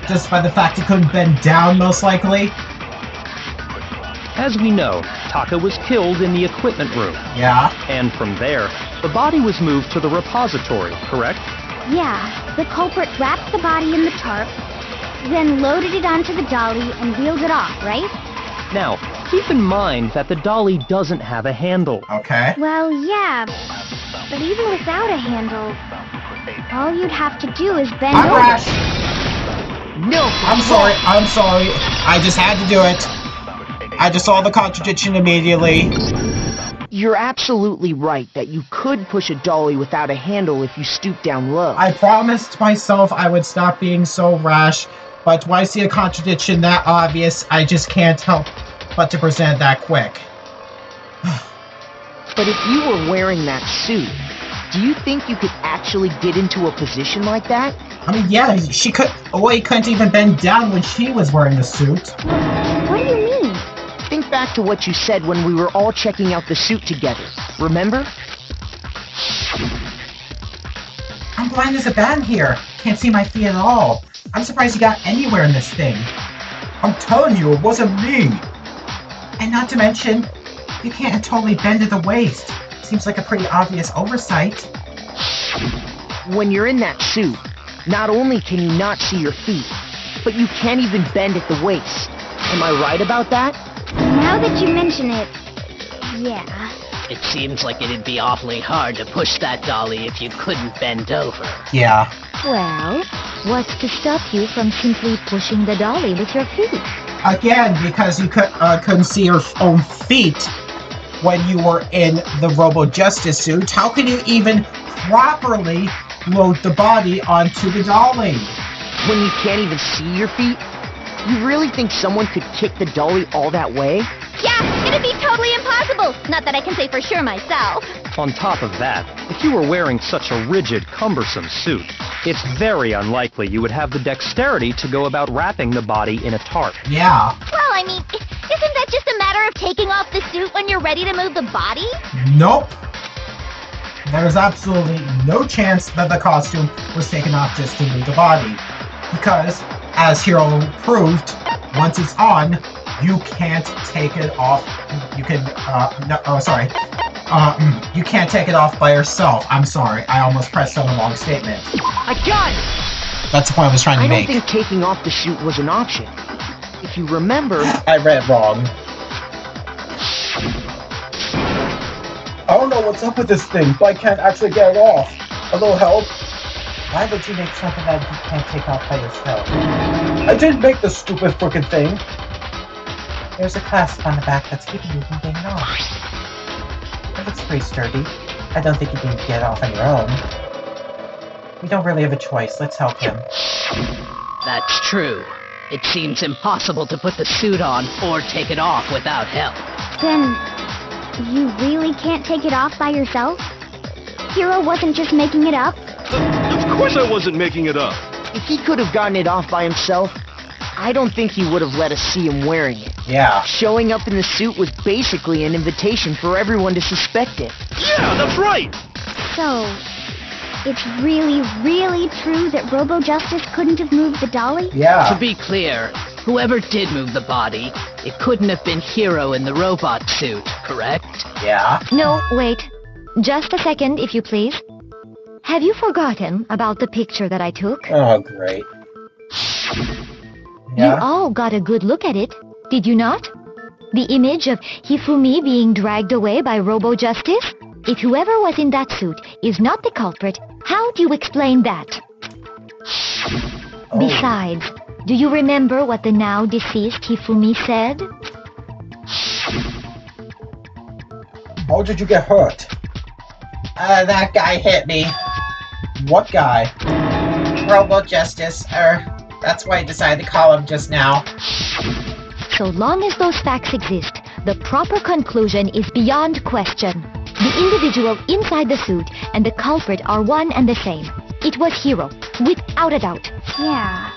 Just by the fact he couldn't bend down, most likely. As we know, Taka was killed in the equipment room. Yeah. And from there, the body was moved to the repository, correct? Yeah, the culprit wrapped the body in the tarp, then loaded it onto the dolly and wheeled it off, right? Now, keep in mind that the dolly doesn't have a handle. Okay. Well, yeah, but even without a handle, all you'd have to do is bend over. Rash! No! I'm sorry, I just had to do it. I just saw the contradiction immediately. You're absolutely right that you could push a dolly without a handle if you stoop down low. I promised myself I would stop being so rash, but when I see a contradiction that obvious, I just can't help but to present that quick. But if you were wearing that suit, do you think you could actually get into a position like that? I mean, yeah, she couldn't even bend down when she was wearing the suit. What do you mean? Think back to what you said when we were all checking out the suit together. Remember? I'm blind as a bat here. Can't see my feet at all. I'm surprised you got anywhere in this thing. I'm telling you, it wasn't me. And not to mention, you can't totally bend at the waist. Seems like a pretty obvious oversight. When you're in that suit, not only can you not see your feet, but you can't even bend at the waist. Am I right about that? Now that you mention it, yeah. It seems like it'd be awfully hard to push that dolly if you couldn't bend over. Yeah. Well, what's to stop you from simply pushing the dolly with your feet? Again, because you couldn't see your own feet when you were in the Robo Justice suit, how can you even properly load the body onto the dolly? When you can't even see your feet? You really think someone could kick the dolly all that way? Yeah, it'd be totally impossible. Not that I can say for sure myself. On top of that, if you were wearing such a rigid, cumbersome suit, it's very unlikely you would have the dexterity to go about wrapping the body in a tarp. Yeah. Well, I mean, isn't that just a matter of taking off the suit when you're ready to move the body? Nope. There's absolutely no chance that the costume was taken off just to move the body. Because, as Hiro proved, once it's on, you can't take it off. You can, you can't take it off by yourself. I'm sorry, I almost pressed on the wrong statement. I got it! That's the point I was trying to make. I don't think taking off the suit was an option. If you remember... I read wrong. I don't know what's up with this thing, but I can't actually get it off. A little help? Why would you make something that you can't take off by yourself? I didn't make the stupid frickin' thing. There's a clasp on the back that's keeping you from getting it off. It looks pretty sturdy. I don't think you can get it off on your own. We don't really have a choice. Let's help him. That's true. It seems impossible to put the suit on or take it off without help. Then, you really can't take it off by yourself? Hiro wasn't just making it up? Of course I wasn't making it up. If he could have gotten it off by himself, I don't think he would have let us see him wearing it. Yeah. Showing up in the suit was basically an invitation for everyone to suspect it. Yeah, that's right. So, it's really, really true that Robo Justice couldn't have moved the dolly? Yeah. To be clear, whoever did move the body, it couldn't have been Hiro in the robot suit, correct? Yeah. No, wait. Just a second, if you please. Have you forgotten about the picture that I took? Oh, great. You Yeah. all got a good look at it, did you not? The image of Hifumi being dragged away by Robo Justice? If whoever was in that suit is not the culprit, how do you explain that? Oh. Besides, do you remember what the now deceased Hifumi said? How did you get hurt? That guy hit me. What guy? Robo Justice, that's why I decided to call him just now. So long as those facts exist, the proper conclusion is beyond question. The individual inside the suit and the culprit are one and the same. It was Hiro, without a doubt. Yeah,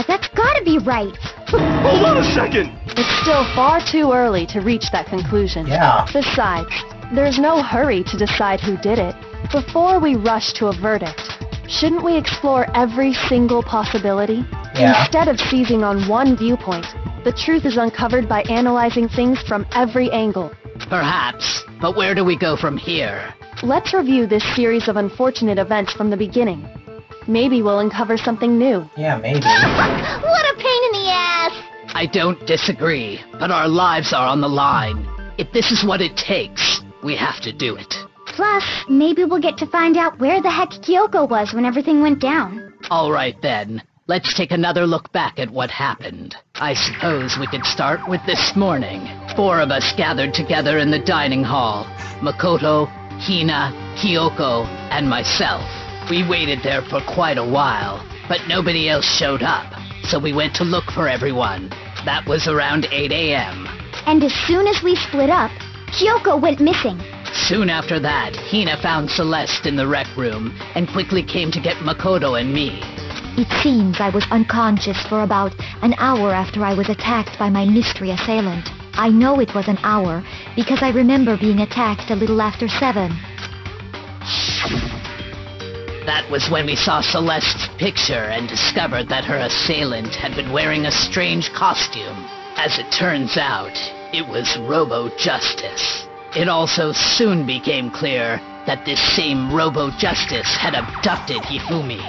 that's gotta be right. Hold on a second. It's still far too early to reach that conclusion. Yeah. Besides, there's no hurry to decide who did it. Before we rush to a verdict, shouldn't we explore every single possibility? Yeah. Instead of seizing on one viewpoint, the truth is uncovered by analyzing things from every angle. Perhaps, but where do we go from here? Let's review this series of unfortunate events from the beginning. Maybe we'll uncover something new. Yeah, maybe. What a pain in the ass! I don't disagree, but our lives are on the line. If this is what it takes, we have to do it. Plus, maybe we'll get to find out where the heck Kyoko was when everything went down. All right then, let's take another look back at what happened. I suppose we could start with this morning. 4 of us gathered together in the dining hall. Makoto, Hina, Kyoko, and myself. We waited there for quite a while, but nobody else showed up, so we went to look for everyone. That was around 8 a.m. And as soon as we split up, Kyoko went missing. Soon after that, Hina found Celeste in the rec room and quickly came to get Makoto and me. It seems I was unconscious for about an hour after I was attacked by my mystery assailant. I know it was an hour because I remember being attacked a little after 7. That was when we saw Celeste's picture and discovered that her assailant had been wearing a strange costume. As it turns out, it was Robo Justice. It also soon became clear that this same Robo Justice had abducted Hifumi.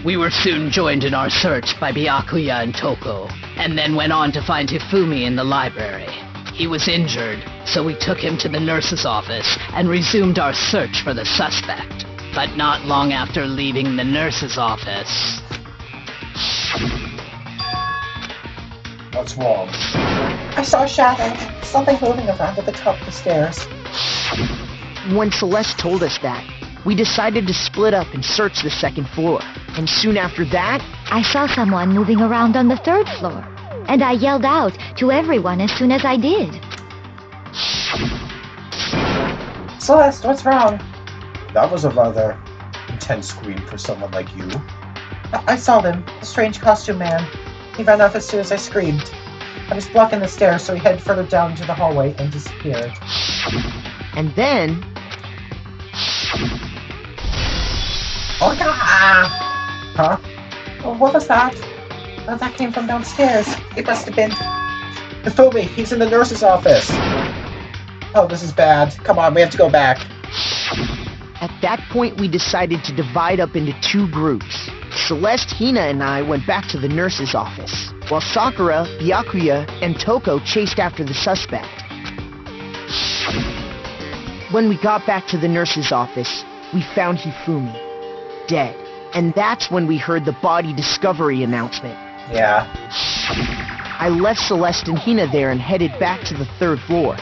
We were soon joined in our search by Byakuya and Toko, and then went on to find Hifumi in the library. He was injured, so we took him to the nurse's office and resumed our search for the suspect. But not long after leaving the nurse's office... What's wrong? I saw a shadow. Something moving around at the top of the stairs. When Celeste told us that, we decided to split up and search the second floor. And soon after that, I saw someone moving around on the third floor, and I yelled out to everyone as soon as I did. Celeste, what's wrong? That was a rather intense scream for someone like you. I saw them, the strange costume man. He ran off as soon as I screamed. I was blocking the stairs, so he headed further down into the hallway and disappeared. and then... Oh, God! Huh? Oh, what was that? Oh, that came from downstairs. It must have been... Hifumi, he's in the nurse's office. Oh, this is bad. Come on, we have to go back. At that point, we decided to divide up into two groups. Celeste, Hina, and I went back to the nurse's office, while Sakura, Byakuya, and Toko chased after the suspect. When we got back to the nurse's office, we found Hifumi, dead. And that's when we heard the body discovery announcement. Yeah. I left Celeste and Hina there and headed back to the third floor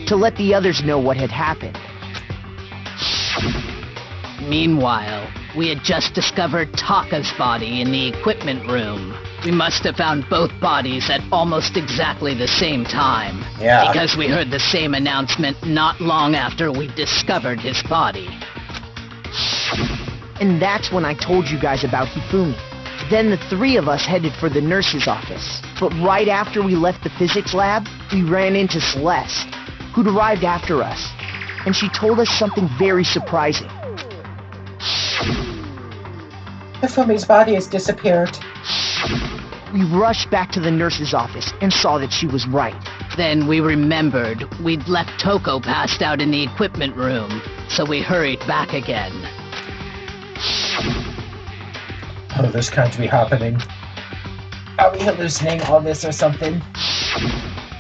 to let the others know what had happened. Meanwhile, we had just discovered Taka's body in the equipment room. We must have found both bodies at almost exactly the same time. Yeah. Because we heard the same announcement not long after we discovered his body. And that's when I told you guys about Hifumi. Then the three of us headed for the nurse's office. But right after we left the physics lab, we ran into Celeste, who'd arrived after us. And she told us something very surprising. Hifumi's body has disappeared. We rushed back to the nurse's office and saw that she was right. Then we remembered we'd left Toko passed out in the equipment room, so we hurried back again. Oh, this can't be happening. Are we hallucinating all this or something?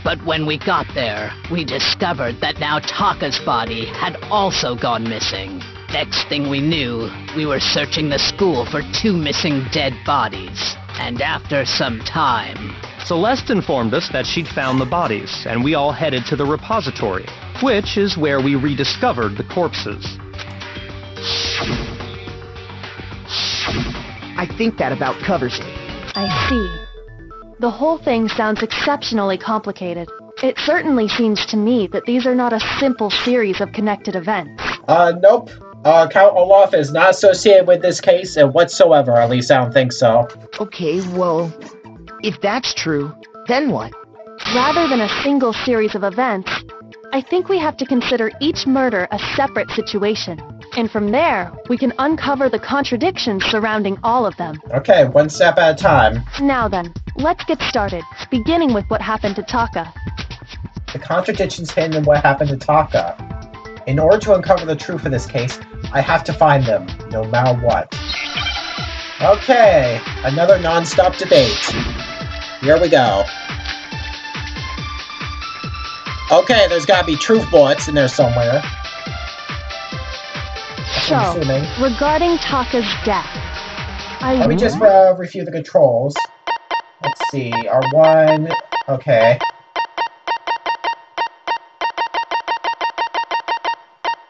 But when we got there, we discovered that now Taka's body had also gone missing. Next thing we knew, we were searching the school for two missing dead bodies. And after some time... Celeste informed us that she'd found the bodies, and we all headed to the repository, which is where we rediscovered the corpses. I think that about covers it. I see. The whole thing sounds exceptionally complicated. It certainly seems to me that these are not a simple series of connected events. Nope. Count Olaf is not associated with this case whatsoever, at least I don't think so. Okay, well, if that's true, then what? Rather than a single series of events, I think we have to consider each murder a separate situation. And from there, we can uncover the contradictions surrounding all of them. Okay, one step at a time. Now then, let's get started, beginning with what happened to Taka. The contradictions hidden in what happened to Taka. In order to uncover the truth of this case, I have to find them, no matter what. Okay, another non-stop debate. Here we go. Okay, there's gotta be truth bullets in there somewhere. So, regarding Taka's death, let me just review the controls. Let's see, R1, okay.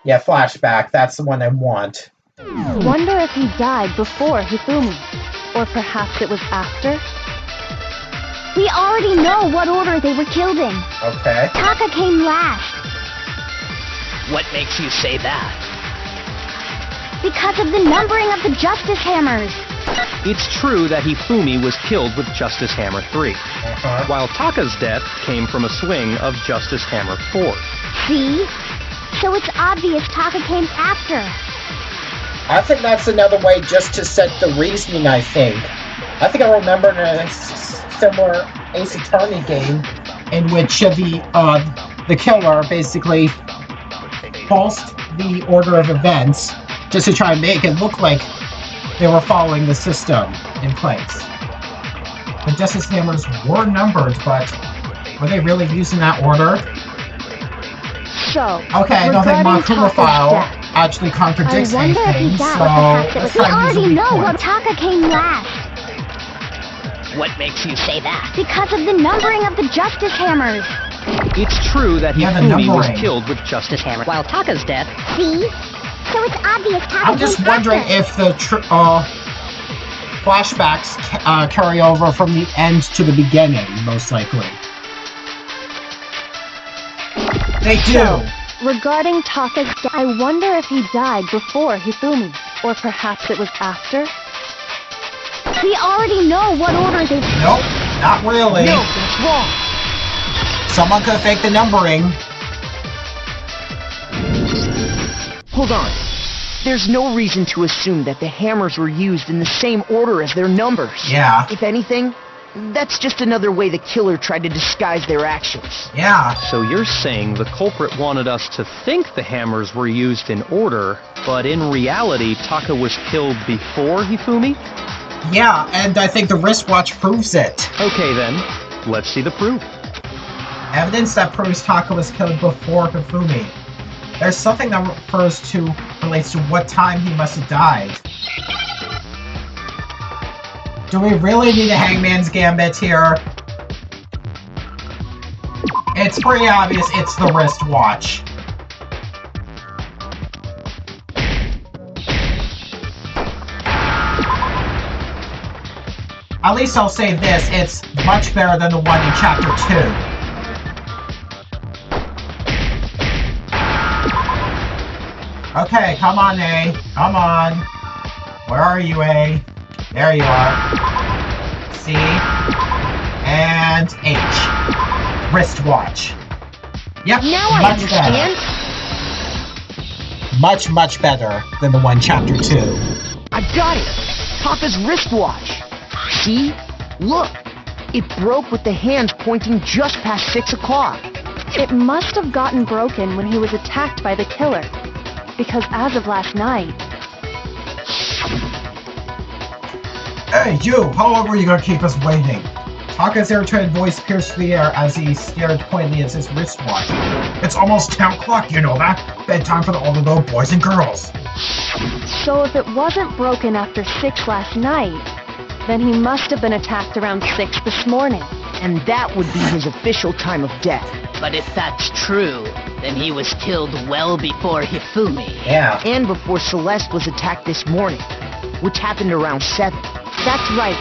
Yeah, flashback, that's the one I want. Wonder if he died before Hifumi, or perhaps it was after? We already know what order they were killed in. Okay. Taka came last. What makes you say that? Because of the numbering of the Justice Hammers. It's true that Hifumi was killed with Justice Hammer 3, while Taka's death came from a swing of Justice Hammer 4. See? So it's obvious Taka came after. I think that's another way just to set the reasoning, I think. I think I remember in a similar Ace Attorney game in which the killer basically falsed the order of events just to try and make it look like they were following the system in place. The Justice Hammers were numbered, but were they really used in that order? So, Okay, I don't think regarding Makuma Taka's file death, actually contradicts I wonder anything, if he died so with the let's fact that we try to use a already weak know point. what Taka came last. What makes you say that? Because of the numbering of the Justice Hammers. It's true that Yeah, the Hifumi was numbering. killed with Justice Hammer, while Taka's death. See? So it's obvious Taka I'm just came wondering after. if the flashbacks carry over from the end to the beginning, most likely. They do! So, regarding Taka's death, I wonder if he died before Hifumi, or perhaps it was after? We already know what order they... Nope, not really. No, that's wrong. Someone could fake the numbering. Hold on. There's no reason to assume that the hammers were used in the same order as their numbers. Yeah. If anything, that's just another way the killer tried to disguise their actions. Yeah. So you're saying the culprit wanted us to think the hammers were used in order, but in reality, Taka was killed before Hifumi? Yeah, and I think the wristwatch proves it. Okay then, let's see the proof. Evidence that proves Taka was killed before Hifumi. There's something that relates to what time he must have died. Do we really need a Hangman's Gambit here? It's pretty obvious it's the wristwatch. At least I'll say this, it's much better than the one in Chapter 2. Okay, come on, A. Come on. Where are you, A? There you are. C. And H. Wristwatch. Yep, Now I much understand. better. Much, much better than the one Chapter 2. I got it. Taka's wristwatch. See? Look. It broke with the hands pointing just past 6 o'clock. It must have gotten broken when he was attacked by the killer. Because as of last night... Hey, you! How long were you gonna keep us waiting? Taka's irritated voice pierced the air as he stared pointedly at his wristwatch. It's almost 10 o'clock, you know that? Bedtime for all the little boys and girls. So if it wasn't broken after 6 last night, then he must have been attacked around 6 this morning. And that would be his official time of death. But if that's true, then he was killed well before Hifumi. Yeah. And before Celeste was attacked this morning, which happened around 7. That's right.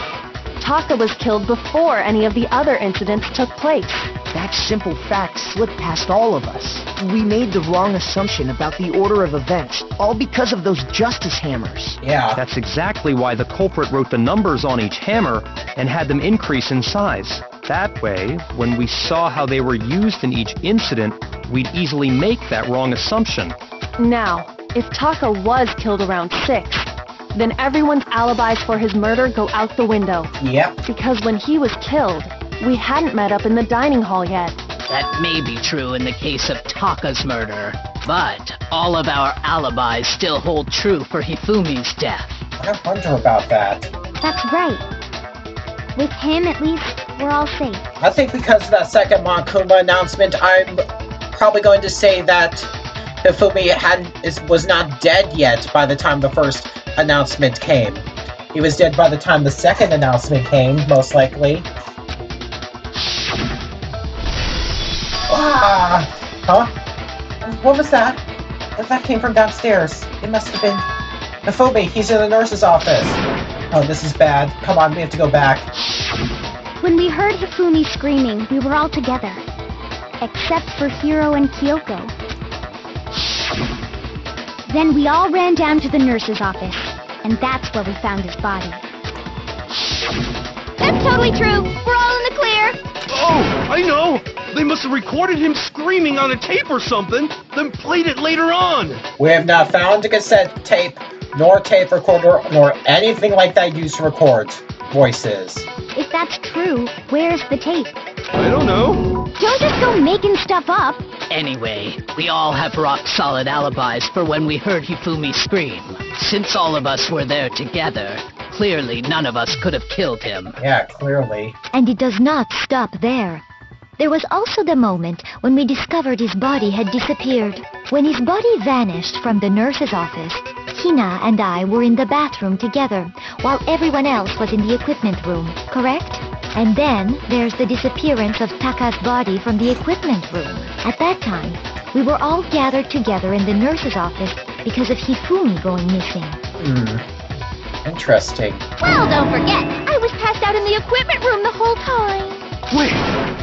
Taka was killed before any of the other incidents took place. That simple fact slipped past all of us. We made the wrong assumption about the order of events, all because of those justice hammers. Yeah. That's exactly why the culprit wrote the numbers on each hammer and had them increase in size. That way, when we saw how they were used in each incident, we'd easily make that wrong assumption. Now, if Taka was killed around 6, then everyone's alibis for his murder go out the window. Yep. Because when he was killed, we hadn't met up in the dining hall yet. That may be true in the case of Taka's murder, but all of our alibis still hold true for Hifumi's death. I wonder about that. That's right. With him, at least, we're all safe. I think because of that second Makuma announcement, I'm probably going to say that Hifumi was not dead yet by the time the first announcement came. He was dead by the time the second announcement came, most likely. Ah! Huh? What was that? That came from downstairs. It must have been Hifumi. He's in the nurse's office. Oh, this is bad. Come on, we have to go back. When we heard Hifumi screaming, we were all together. Except for Hiro and Kyoko. Then we all ran down to the nurse's office, and that's where we found his body. That's totally true. We're all in the clear. Oh, I know! They must have recorded him screaming on a tape or something, then played it later on! We have not found a cassette tape, nor tape recorder, nor anything like that used to record voices. If that's true, where's the tape? I don't know. Don't just go making stuff up. Anyway, we all have rock-solid alibis for when we heard Hifumi scream. Since all of us were there together, clearly none of us could have killed him. Yeah, clearly. And it does not stop there. There was also the moment when we discovered his body had disappeared. When his body vanished from the nurse's office, Hina and I were in the bathroom together, while everyone else was in the equipment room, correct? And then there's the disappearance of Taka's body from the equipment room. At that time, we were all gathered together in the nurse's office because of Hifumi going missing. Interesting. Well, don't forget, I was passed out in the equipment room the whole time. Wait,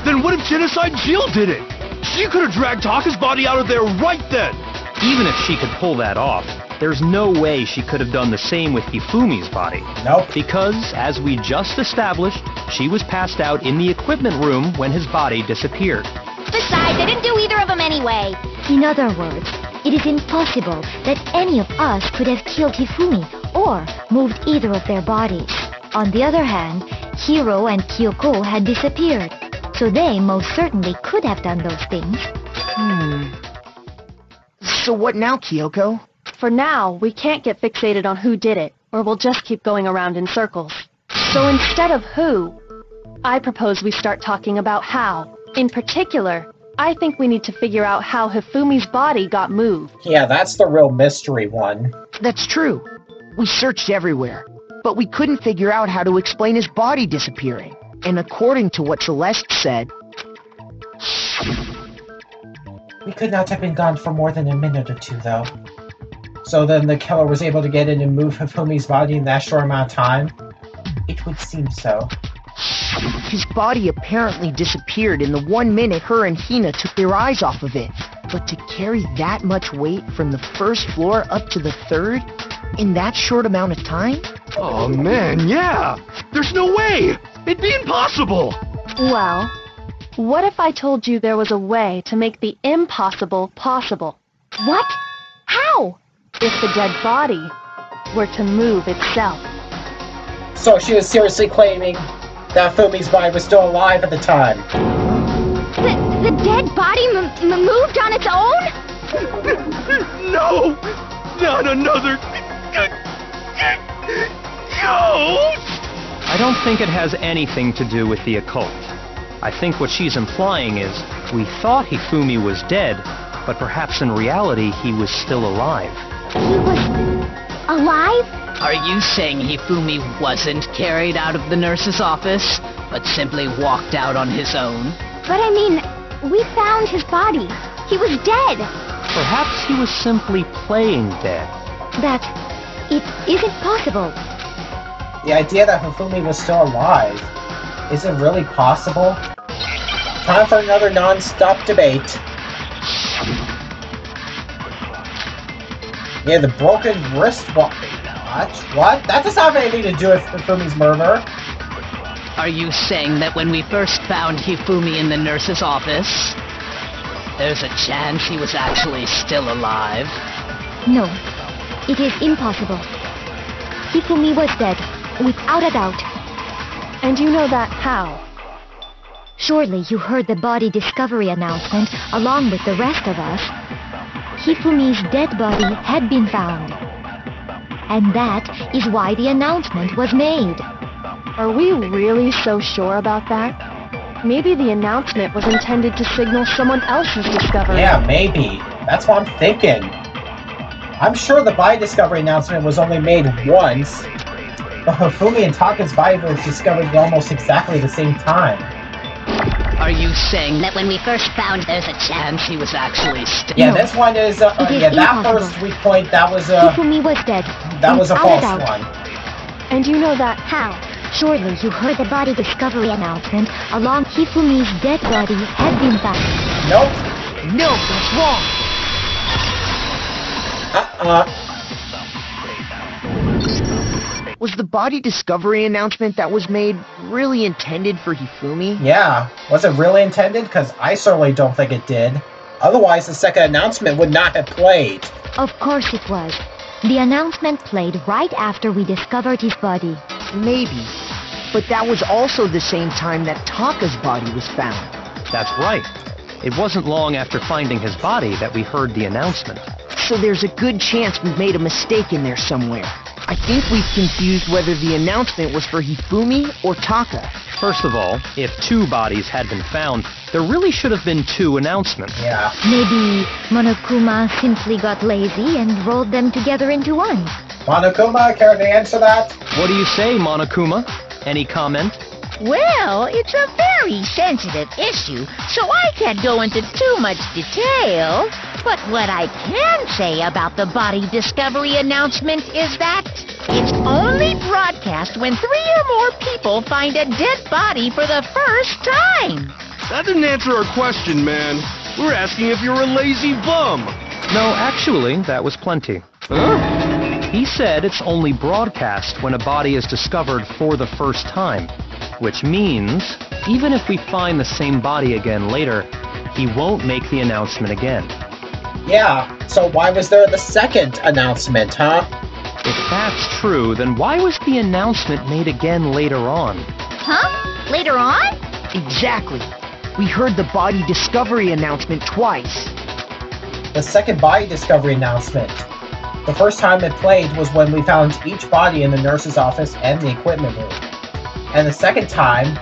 then what if Genocide Jill did it? She could have dragged Taka's body out of there right then. Even if she could pull that off, there's no way she could have done the same with Hifumi's body. Nope. Because, as we just established, she was passed out in the equipment room when his body disappeared. Besides, I didn't do either of them anyway. In other words, it is impossible that any of us could have killed Hifumi or moved either of their bodies. On the other hand, Hiro and Kyoko had disappeared, so they most certainly could have done those things. So what now, Kyoko? For now, we can't get fixated on who did it, or we'll just keep going around in circles. So instead of who, I propose we start talking about how. In particular, I think we need to figure out how Hifumi's body got moved. Yeah, that's the real mystery one. That's true. We searched everywhere, but we couldn't figure out how to explain his body disappearing. And according to what Celeste said, We could not have been gone for more than a minute or two, though. So then the killer was able to get in and move Hifumi's body in that short amount of time? It would seem so. his body apparently disappeared in the 1 minute her and Hina took their eyes off of it. But to carry that much weight from the first floor up to the third in that short amount of time? Oh man, yeah! There's no way! It'd be impossible! Well, what if I told you there was a way to make the impossible possible? What? How? If the dead body were to move itself. So she was seriously claiming that Fumi's body was still alive at the time. The dead body moved on its own? No! Not another... ghost! I don't think it has anything to do with the occult. I think what she's implying is we thought Hifumi was dead, but perhaps in reality he was still alive. He was... alive? Are you saying Hifumi wasn't carried out of the nurse's office, but simply walked out on his own? But I mean, we found his body. He was dead. Perhaps he was simply playing dead. That it isn't possible. The idea that Hifumi was still alive, is it really possible? Time for another non-stop debate. Yeah, the broken wrist... What? That doesn't have anything to do with Hifumi's murder. Are you saying that when we first found Hifumi in the nurse's office, there's a chance he was actually still alive? No, it is impossible. Hifumi was dead, without a doubt. And you know that how? Surely you heard the body discovery announcement along with the rest of us. Hifumi's dead body had been found. And that is why the announcement was made. Are we really so sure about that? Maybe the announcement was intended to signal someone else's discovery. Yeah, maybe. That's what I'm thinking. I'm sure the body discovery announcement was only made once, but Hifumi and Taka's body was discovered at almost exactly the same time. Are you saying that when we first found there's a chance he was actually still... Yeah, this one is, is yeah, that impossible. first weak point, that was Hifumi was dead. that was a without false doubt. one. And you know that How? Surely you heard the body discovery announcement along Hifumi's dead body had been found. Nope. no, that's wrong. Was the body discovery announcement that was made really intended for Hifumi? Yeah. Was it really intended? Because I certainly don't think it did. Otherwise, the second announcement would not have played. Of course it was. The announcement played right after we discovered his body. Maybe. But that was also the same time that Taka's body was found. That's right. It wasn't long after finding his body that we heard the announcement. So there's a good chance we've made a mistake in there somewhere. I think we've confused whether the announcement was for Hifumi or Taka. First of all, if 2 bodies had been found, there really should have been 2 announcements. Yeah. Maybe Monokuma simply got lazy and rolled them together into one. Monokuma, care to answer that? What do you say, Monokuma? Any comment? Well, it's a very sensitive issue, so I can't go into too much detail. But what I can say about the body discovery announcement is that it's only broadcast when 3 or more people find a dead body for the first time. That didn't answer our question, man. We're asking if you're a lazy bum. No, actually, that was plenty. Huh? He said it's only broadcast when a body is discovered for the first time. Which means, even if we find the same body again later, he won't make the announcement again. Yeah, so why was there the second announcement, huh? If that's true, then why was the announcement made again later on? Huh? Later on? Exactly. We heard the body discovery announcement twice. The second body discovery announcement. The first time it played was when we found each body in the nurse's office and the equipment room. And the second time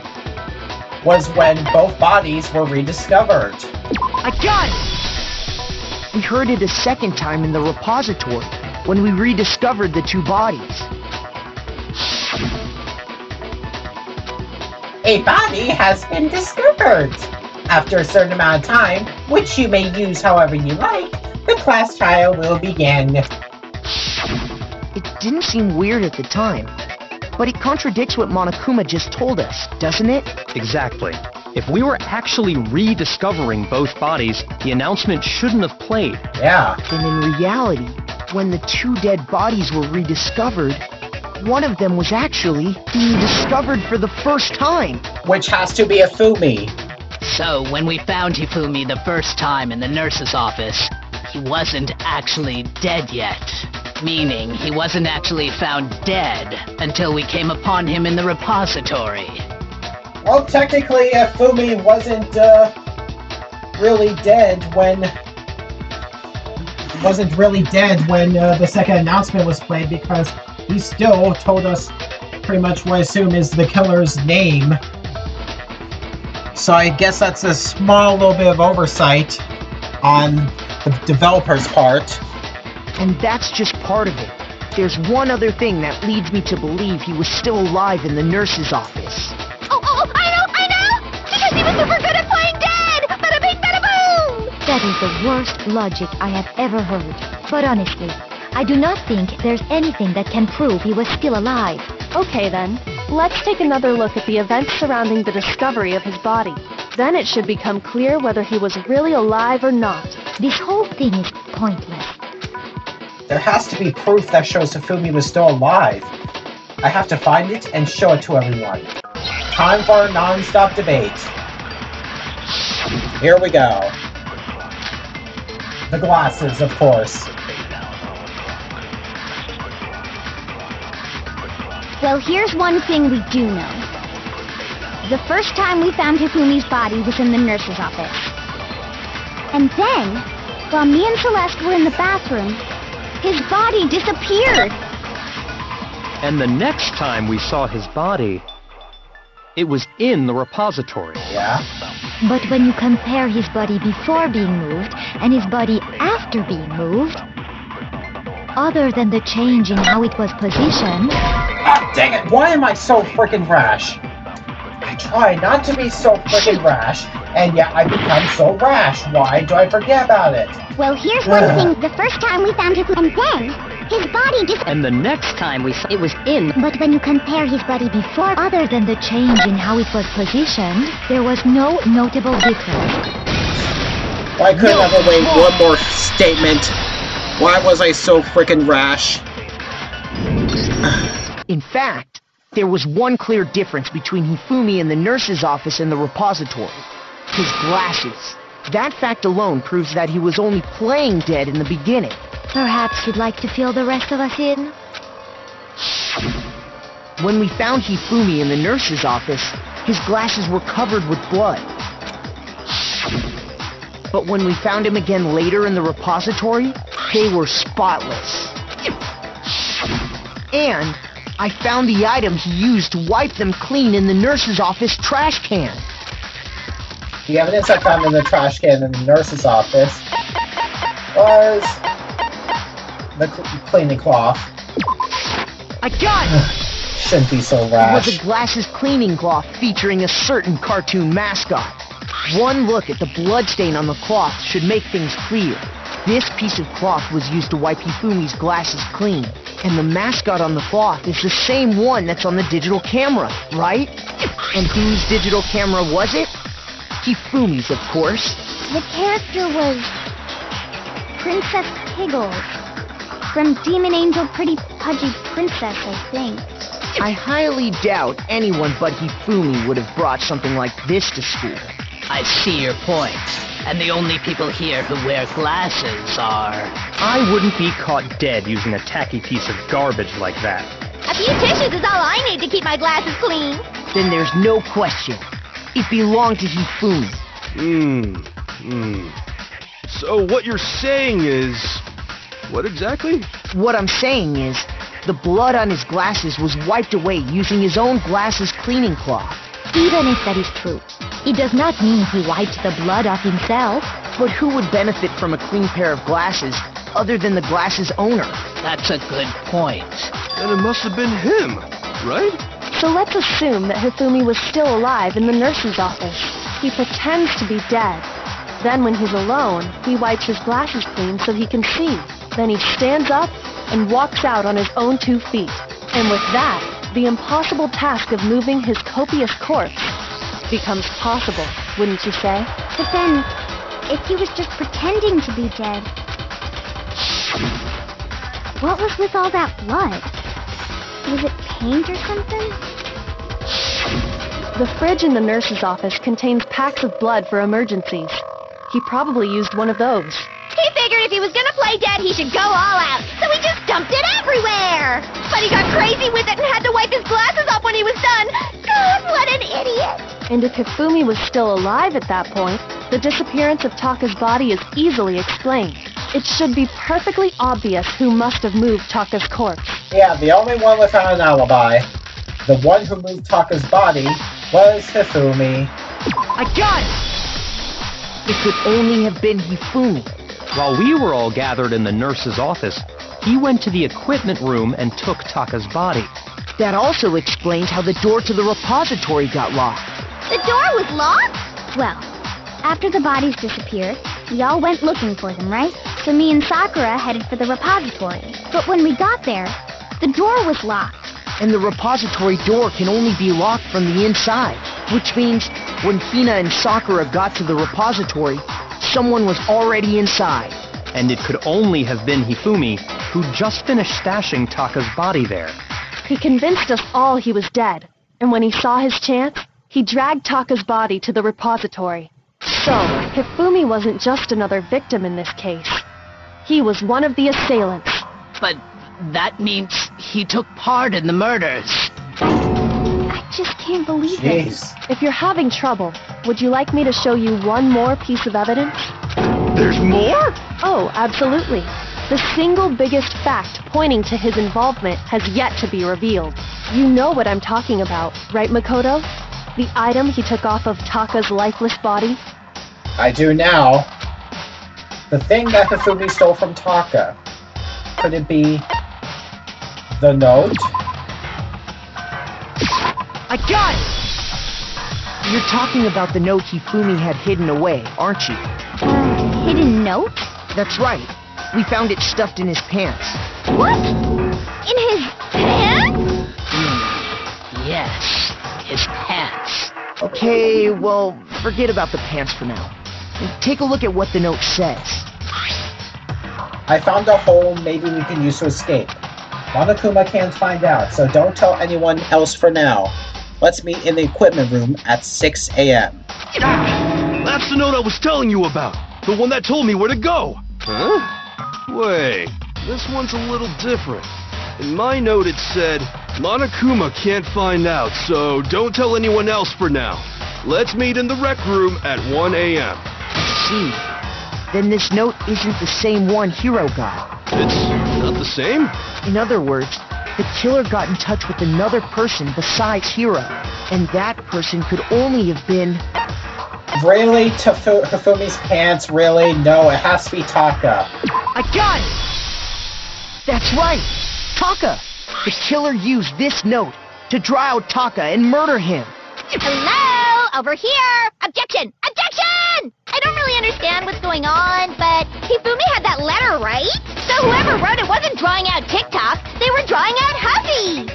was when both bodies were rediscovered. I got it! We heard it a second time in the repository, when we rediscovered the 2 bodies. A body has been discovered! After a certain amount of time, which you may use however you like, the class trial will begin. It didn't seem weird at the time, but it contradicts what Monokuma just told us, doesn't it? Exactly. If we were actually rediscovering both bodies, the announcement shouldn't have played. Yeah. Then in reality, when the 2 dead bodies were rediscovered, one of them was actually being discovered for the first time. Which has to be Hifumi. So, when we found Hifumi the first time in the nurse's office, he wasn't actually dead yet. Meaning, he wasn't actually found dead until we came upon him in the repository. Well, technically, Hifumi wasn't really dead when the second announcement was played, because he still told us pretty much what I assume is the killer's name. So I guess that's a small little bit of oversight on the developer's part. And that's just part of it. There's one other thing that leads me to believe he was still alive in the nurse's office. Oh, I know! Because he was super good at playing dead! Bada bing, bada boom! That is the worst logic I have ever heard. But honestly, I do not think there's anything that can prove he was still alive. Okay then, let's take another look at the events surrounding the discovery of his body. Then it should become clear whether he was really alive or not. This whole thing is pointless. There has to be proof that shows Hifumi was still alive. I have to find it and show it to everyone. Time for a non-stop debate. Here we go. The glasses, of course. Well, here's one thing we do know. The first time we found Hifumi's body was in the nurse's office. And then, while me and Celeste were in the bathroom, his body disappeared. And the next time we saw his body, it was in the repository. Yeah? But when you compare his body before being moved and his body after being moved, other than the change in how it was positioned... Ah, dang it! Why am I so freaking rash? I try not to be so freaking rash, and yet I become so rash. Why do I forget about it? Well, here's one thing. The first time we found Hifumi, and then his body disappeared. And the next time we saw it was in... But when you compare his body before... Other than the change in how it was positioned, there was no notable difference. Why couldn't I have wait one more statement? Why was I so freaking rash? In fact, there was one clear difference between Hifumi in the nurse's office and the repository. His glasses. That fact alone proves that he was only playing dead in the beginning. Perhaps you'd like to fill the rest of us in? When we found Hifumi in the nurse's office, his glasses were covered with blood. But when we found him again later in the repository, they were spotless. And I found the item he used to wipe them clean in the nurse's office trash can. The evidence I found in the trash can in the nurse's office was the cleaning cloth. I got it! Shouldn't be so It rash. was a glasses cleaning cloth featuring a certain cartoon mascot. One look at the bloodstain on the cloth should make things clear. This piece of cloth was used to wipe Hifumi's glasses clean, and the mascot on the cloth is the same one that's on the digital camera, right? And whose digital camera was it? Hifumi's, of course. The character was Princess Piggles from Demon Angel Pretty Pudgy Princess, I think. I highly doubt anyone but Hifumi would have brought something like this to school. I see your point. And the only people here who wear glasses are... I wouldn't be caught dead using a tacky piece of garbage like that. A few tissues is all I need to keep my glasses clean. Then there's no question. It belonged to Hifumi. So what you're saying is... what exactly? What I'm saying is, the blood on his glasses was wiped away using his own glasses cleaning cloth. Even if that is true, it does not mean he wiped the blood off himself. But who would benefit from a clean pair of glasses other than the glasses owner? That's a good point. Then it must have been him, right? So let's assume that Hifumi was still alive in the nurse's office. He pretends to be dead. Then when he's alone, he wipes his glasses clean so he can see. Then he stands up and walks out on his own 2 feet. And with that, the impossible task of moving his copious corpse becomes possible, wouldn't you say? But then, if he was just pretending to be dead, what was with all that blood? Was it paint or something? The fridge in the nurse's office contains packs of blood for emergencies. He probably used one of those. He figured if he was gonna play dead, he should go all out, so he just dumped it everywhere! But he got crazy with it and had to wipe his glasses off when he was done! God, what an idiot! And if Hifumi was still alive at that point, the disappearance of Taka's body is easily explained. It should be perfectly obvious who must have moved Taka's corpse. Yeah, the only one without an alibi, the one who moved Taka's body, was Hifumi. I got it! It could only have been Hifumi. While we were all gathered in the nurse's office, he went to the equipment room and took Taka's body. That also explains how the door to the repository got locked. The door was locked? Well, after the bodies disappeared, we all went looking for them, right? So me and Sakura headed for the repository. But when we got there, the door was locked. And the repository door can only be locked from the inside, which means when Hina and Sakura got to the repository, someone was already inside. And it could only have been Hifumi, who just finished stashing Taka's body there. He convinced us all he was dead, and when he saw his chance, he dragged Taka's body to the repository. So, Hifumi wasn't just another victim in this case. He was one of the assailants. But that means he took part in the murders. I just can't believe it. Jeez. If you're having trouble, would you like me to show you one more piece of evidence? There's more? Oh, absolutely. The single biggest fact pointing to his involvement has yet to be revealed. You know what I'm talking about, right, Makoto? The item he took off of Taka's lifeless body? I do now. The thing that Hifumi stole from Taka. Could it be the note? I got it! You're talking about the note Hifumi had hidden away, aren't you? Hidden note? That's right. We found it stuffed in his pants. What? In his pants? Yes, his pants. Okay, well, forget about the pants for now. Take a look at what the note says. I found a hole maybe we can use to escape. Monokuma can't find out, so don't tell anyone else for now. Let's meet in the equipment room at 6 a.m. That's the note I was telling you about. The one that told me where to go. Huh? Wait, this one's a little different. In my note it said, Monokuma can't find out, so don't tell anyone else for now. Let's meet in the rec room at 1 a.m. See, then this note isn't the same one Hiro got. It's not the same? In other words, the killer got in touch with another person besides Hiro, and that person could only have been... Really? Hifumi's pants? Really? No, it has to be Taka. I got it! That's right! Taka! The killer used this note to draw out Taka and murder him. Hello? Over here! Objection! Objection! I don't really understand what's going on, but Hifumi had that letter, right? So whoever wrote it wasn't drawing out TikTok, they were drawing out Huffy!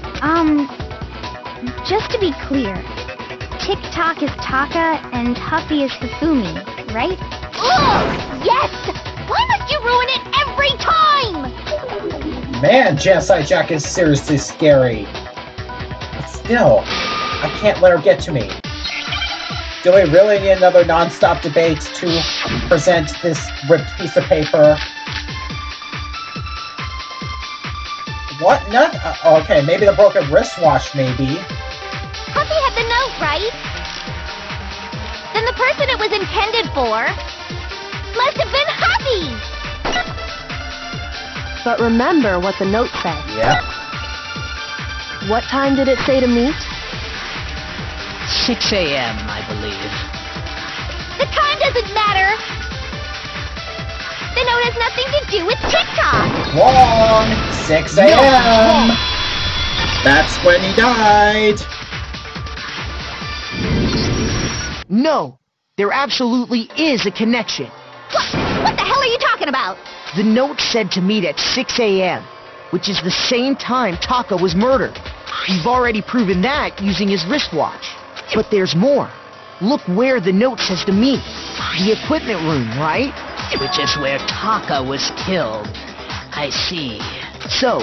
Just to be clear, TikTok is Taka and Huffy is Hifumi, right? Ugh! Yes! Why must you ruin it every time? Man, Genocide Jack is seriously scary. But still, I can't let her get to me. Do we really need another non-stop debate to present this ripped piece of paper? What? Not? Okay, maybe the broken wristwatch, maybe. Huffy had the note, right? Then the person it was intended for must have been Huffy! But remember what the note said. Yeah. What time did it say to meet? 6 a.m., I believe. The time doesn't matter! The note has nothing to do with TikTok! Wrong! 6 a.m. That's when he died! No, there absolutely is a connection. What the hell are you talking about? The note said to meet at 6 a.m., which is the same time Taka was murdered. We've already proven that using his wristwatch. But there's more. Look where the note says to meet. The equipment room, right? Which is where Taka was killed. I see. So,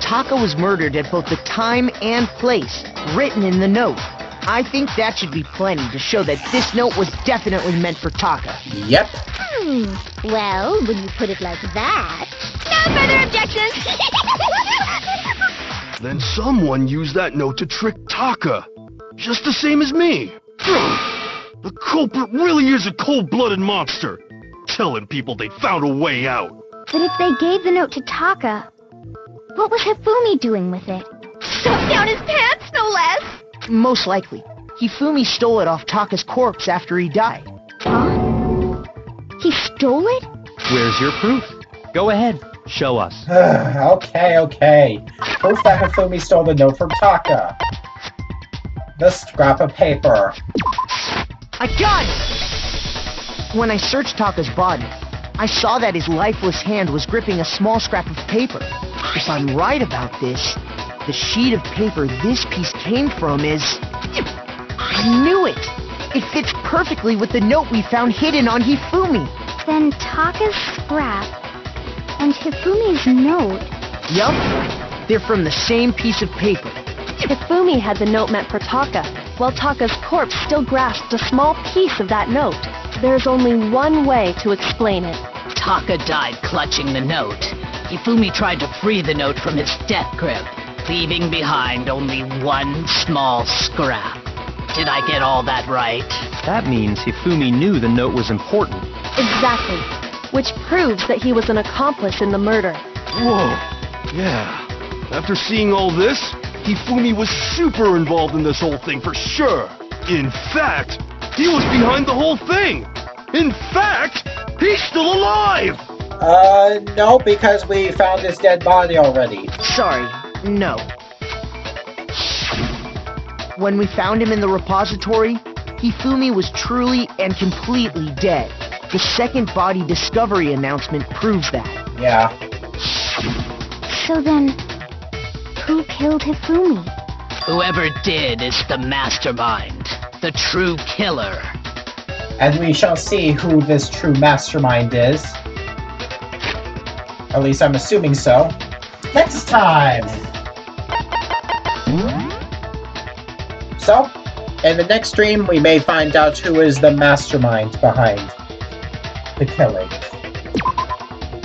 Taka was murdered at both the time and place written in the note. I think that should be plenty to show that this note was definitely meant for Taka. Yep. Well, when you put it like that... No further objections! Then someone used that note to trick Taka. Just the same as me. The culprit really is a cold-blooded monster. Telling people they found a way out. But if they gave the note to Taka, what was Hifumi doing with it? Stuffed down his pants, no less! Most likely. Hifumi stole it off Taka's corpse after he died. Huh? He stole it? Where's your proof? Go ahead, show us. Okay. Proof that Hifumi stole the note from Taka. The scrap of paper. I got it! When I searched Taka's body, I saw that his lifeless hand was gripping a small scrap of paper. If I'm right about this, the sheet of paper this piece came from is... I knew it! It fits perfectly with the note we found hidden on Hifumi. Then Taka's scrap and Hifumi's note... Yup. They're from the same piece of paper. Hifumi had the note meant for Taka, while Taka's corpse still grasped a small piece of that note. There's only one way to explain it. Taka died clutching the note. Hifumi tried to free the note from his death grip, leaving behind only one small scrap. Did I get all that right? That means Hifumi knew the note was important. Exactly. Which proves that he was an accomplice in the murder. Whoa. Yeah. After seeing all this, Hifumi was super involved in this whole thing for sure. In fact, he was behind the whole thing. In fact, he's still alive. No, because we found his dead body already. Sorry, no. When we found him in the repository, Hifumi was truly and completely dead. The second body discovery announcement proves that. Yeah. So then, who killed Hifumi? Whoever did is the mastermind, the true killer. And we shall see who this true mastermind is. At least I'm assuming so. Next time! So, in the next stream, we may find out who is the mastermind behind the killing.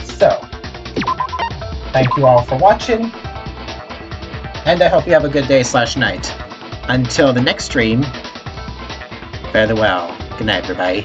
So, thank you all for watching, and I hope you have a good day/night. Until the next stream, farewell. Good night, everybody.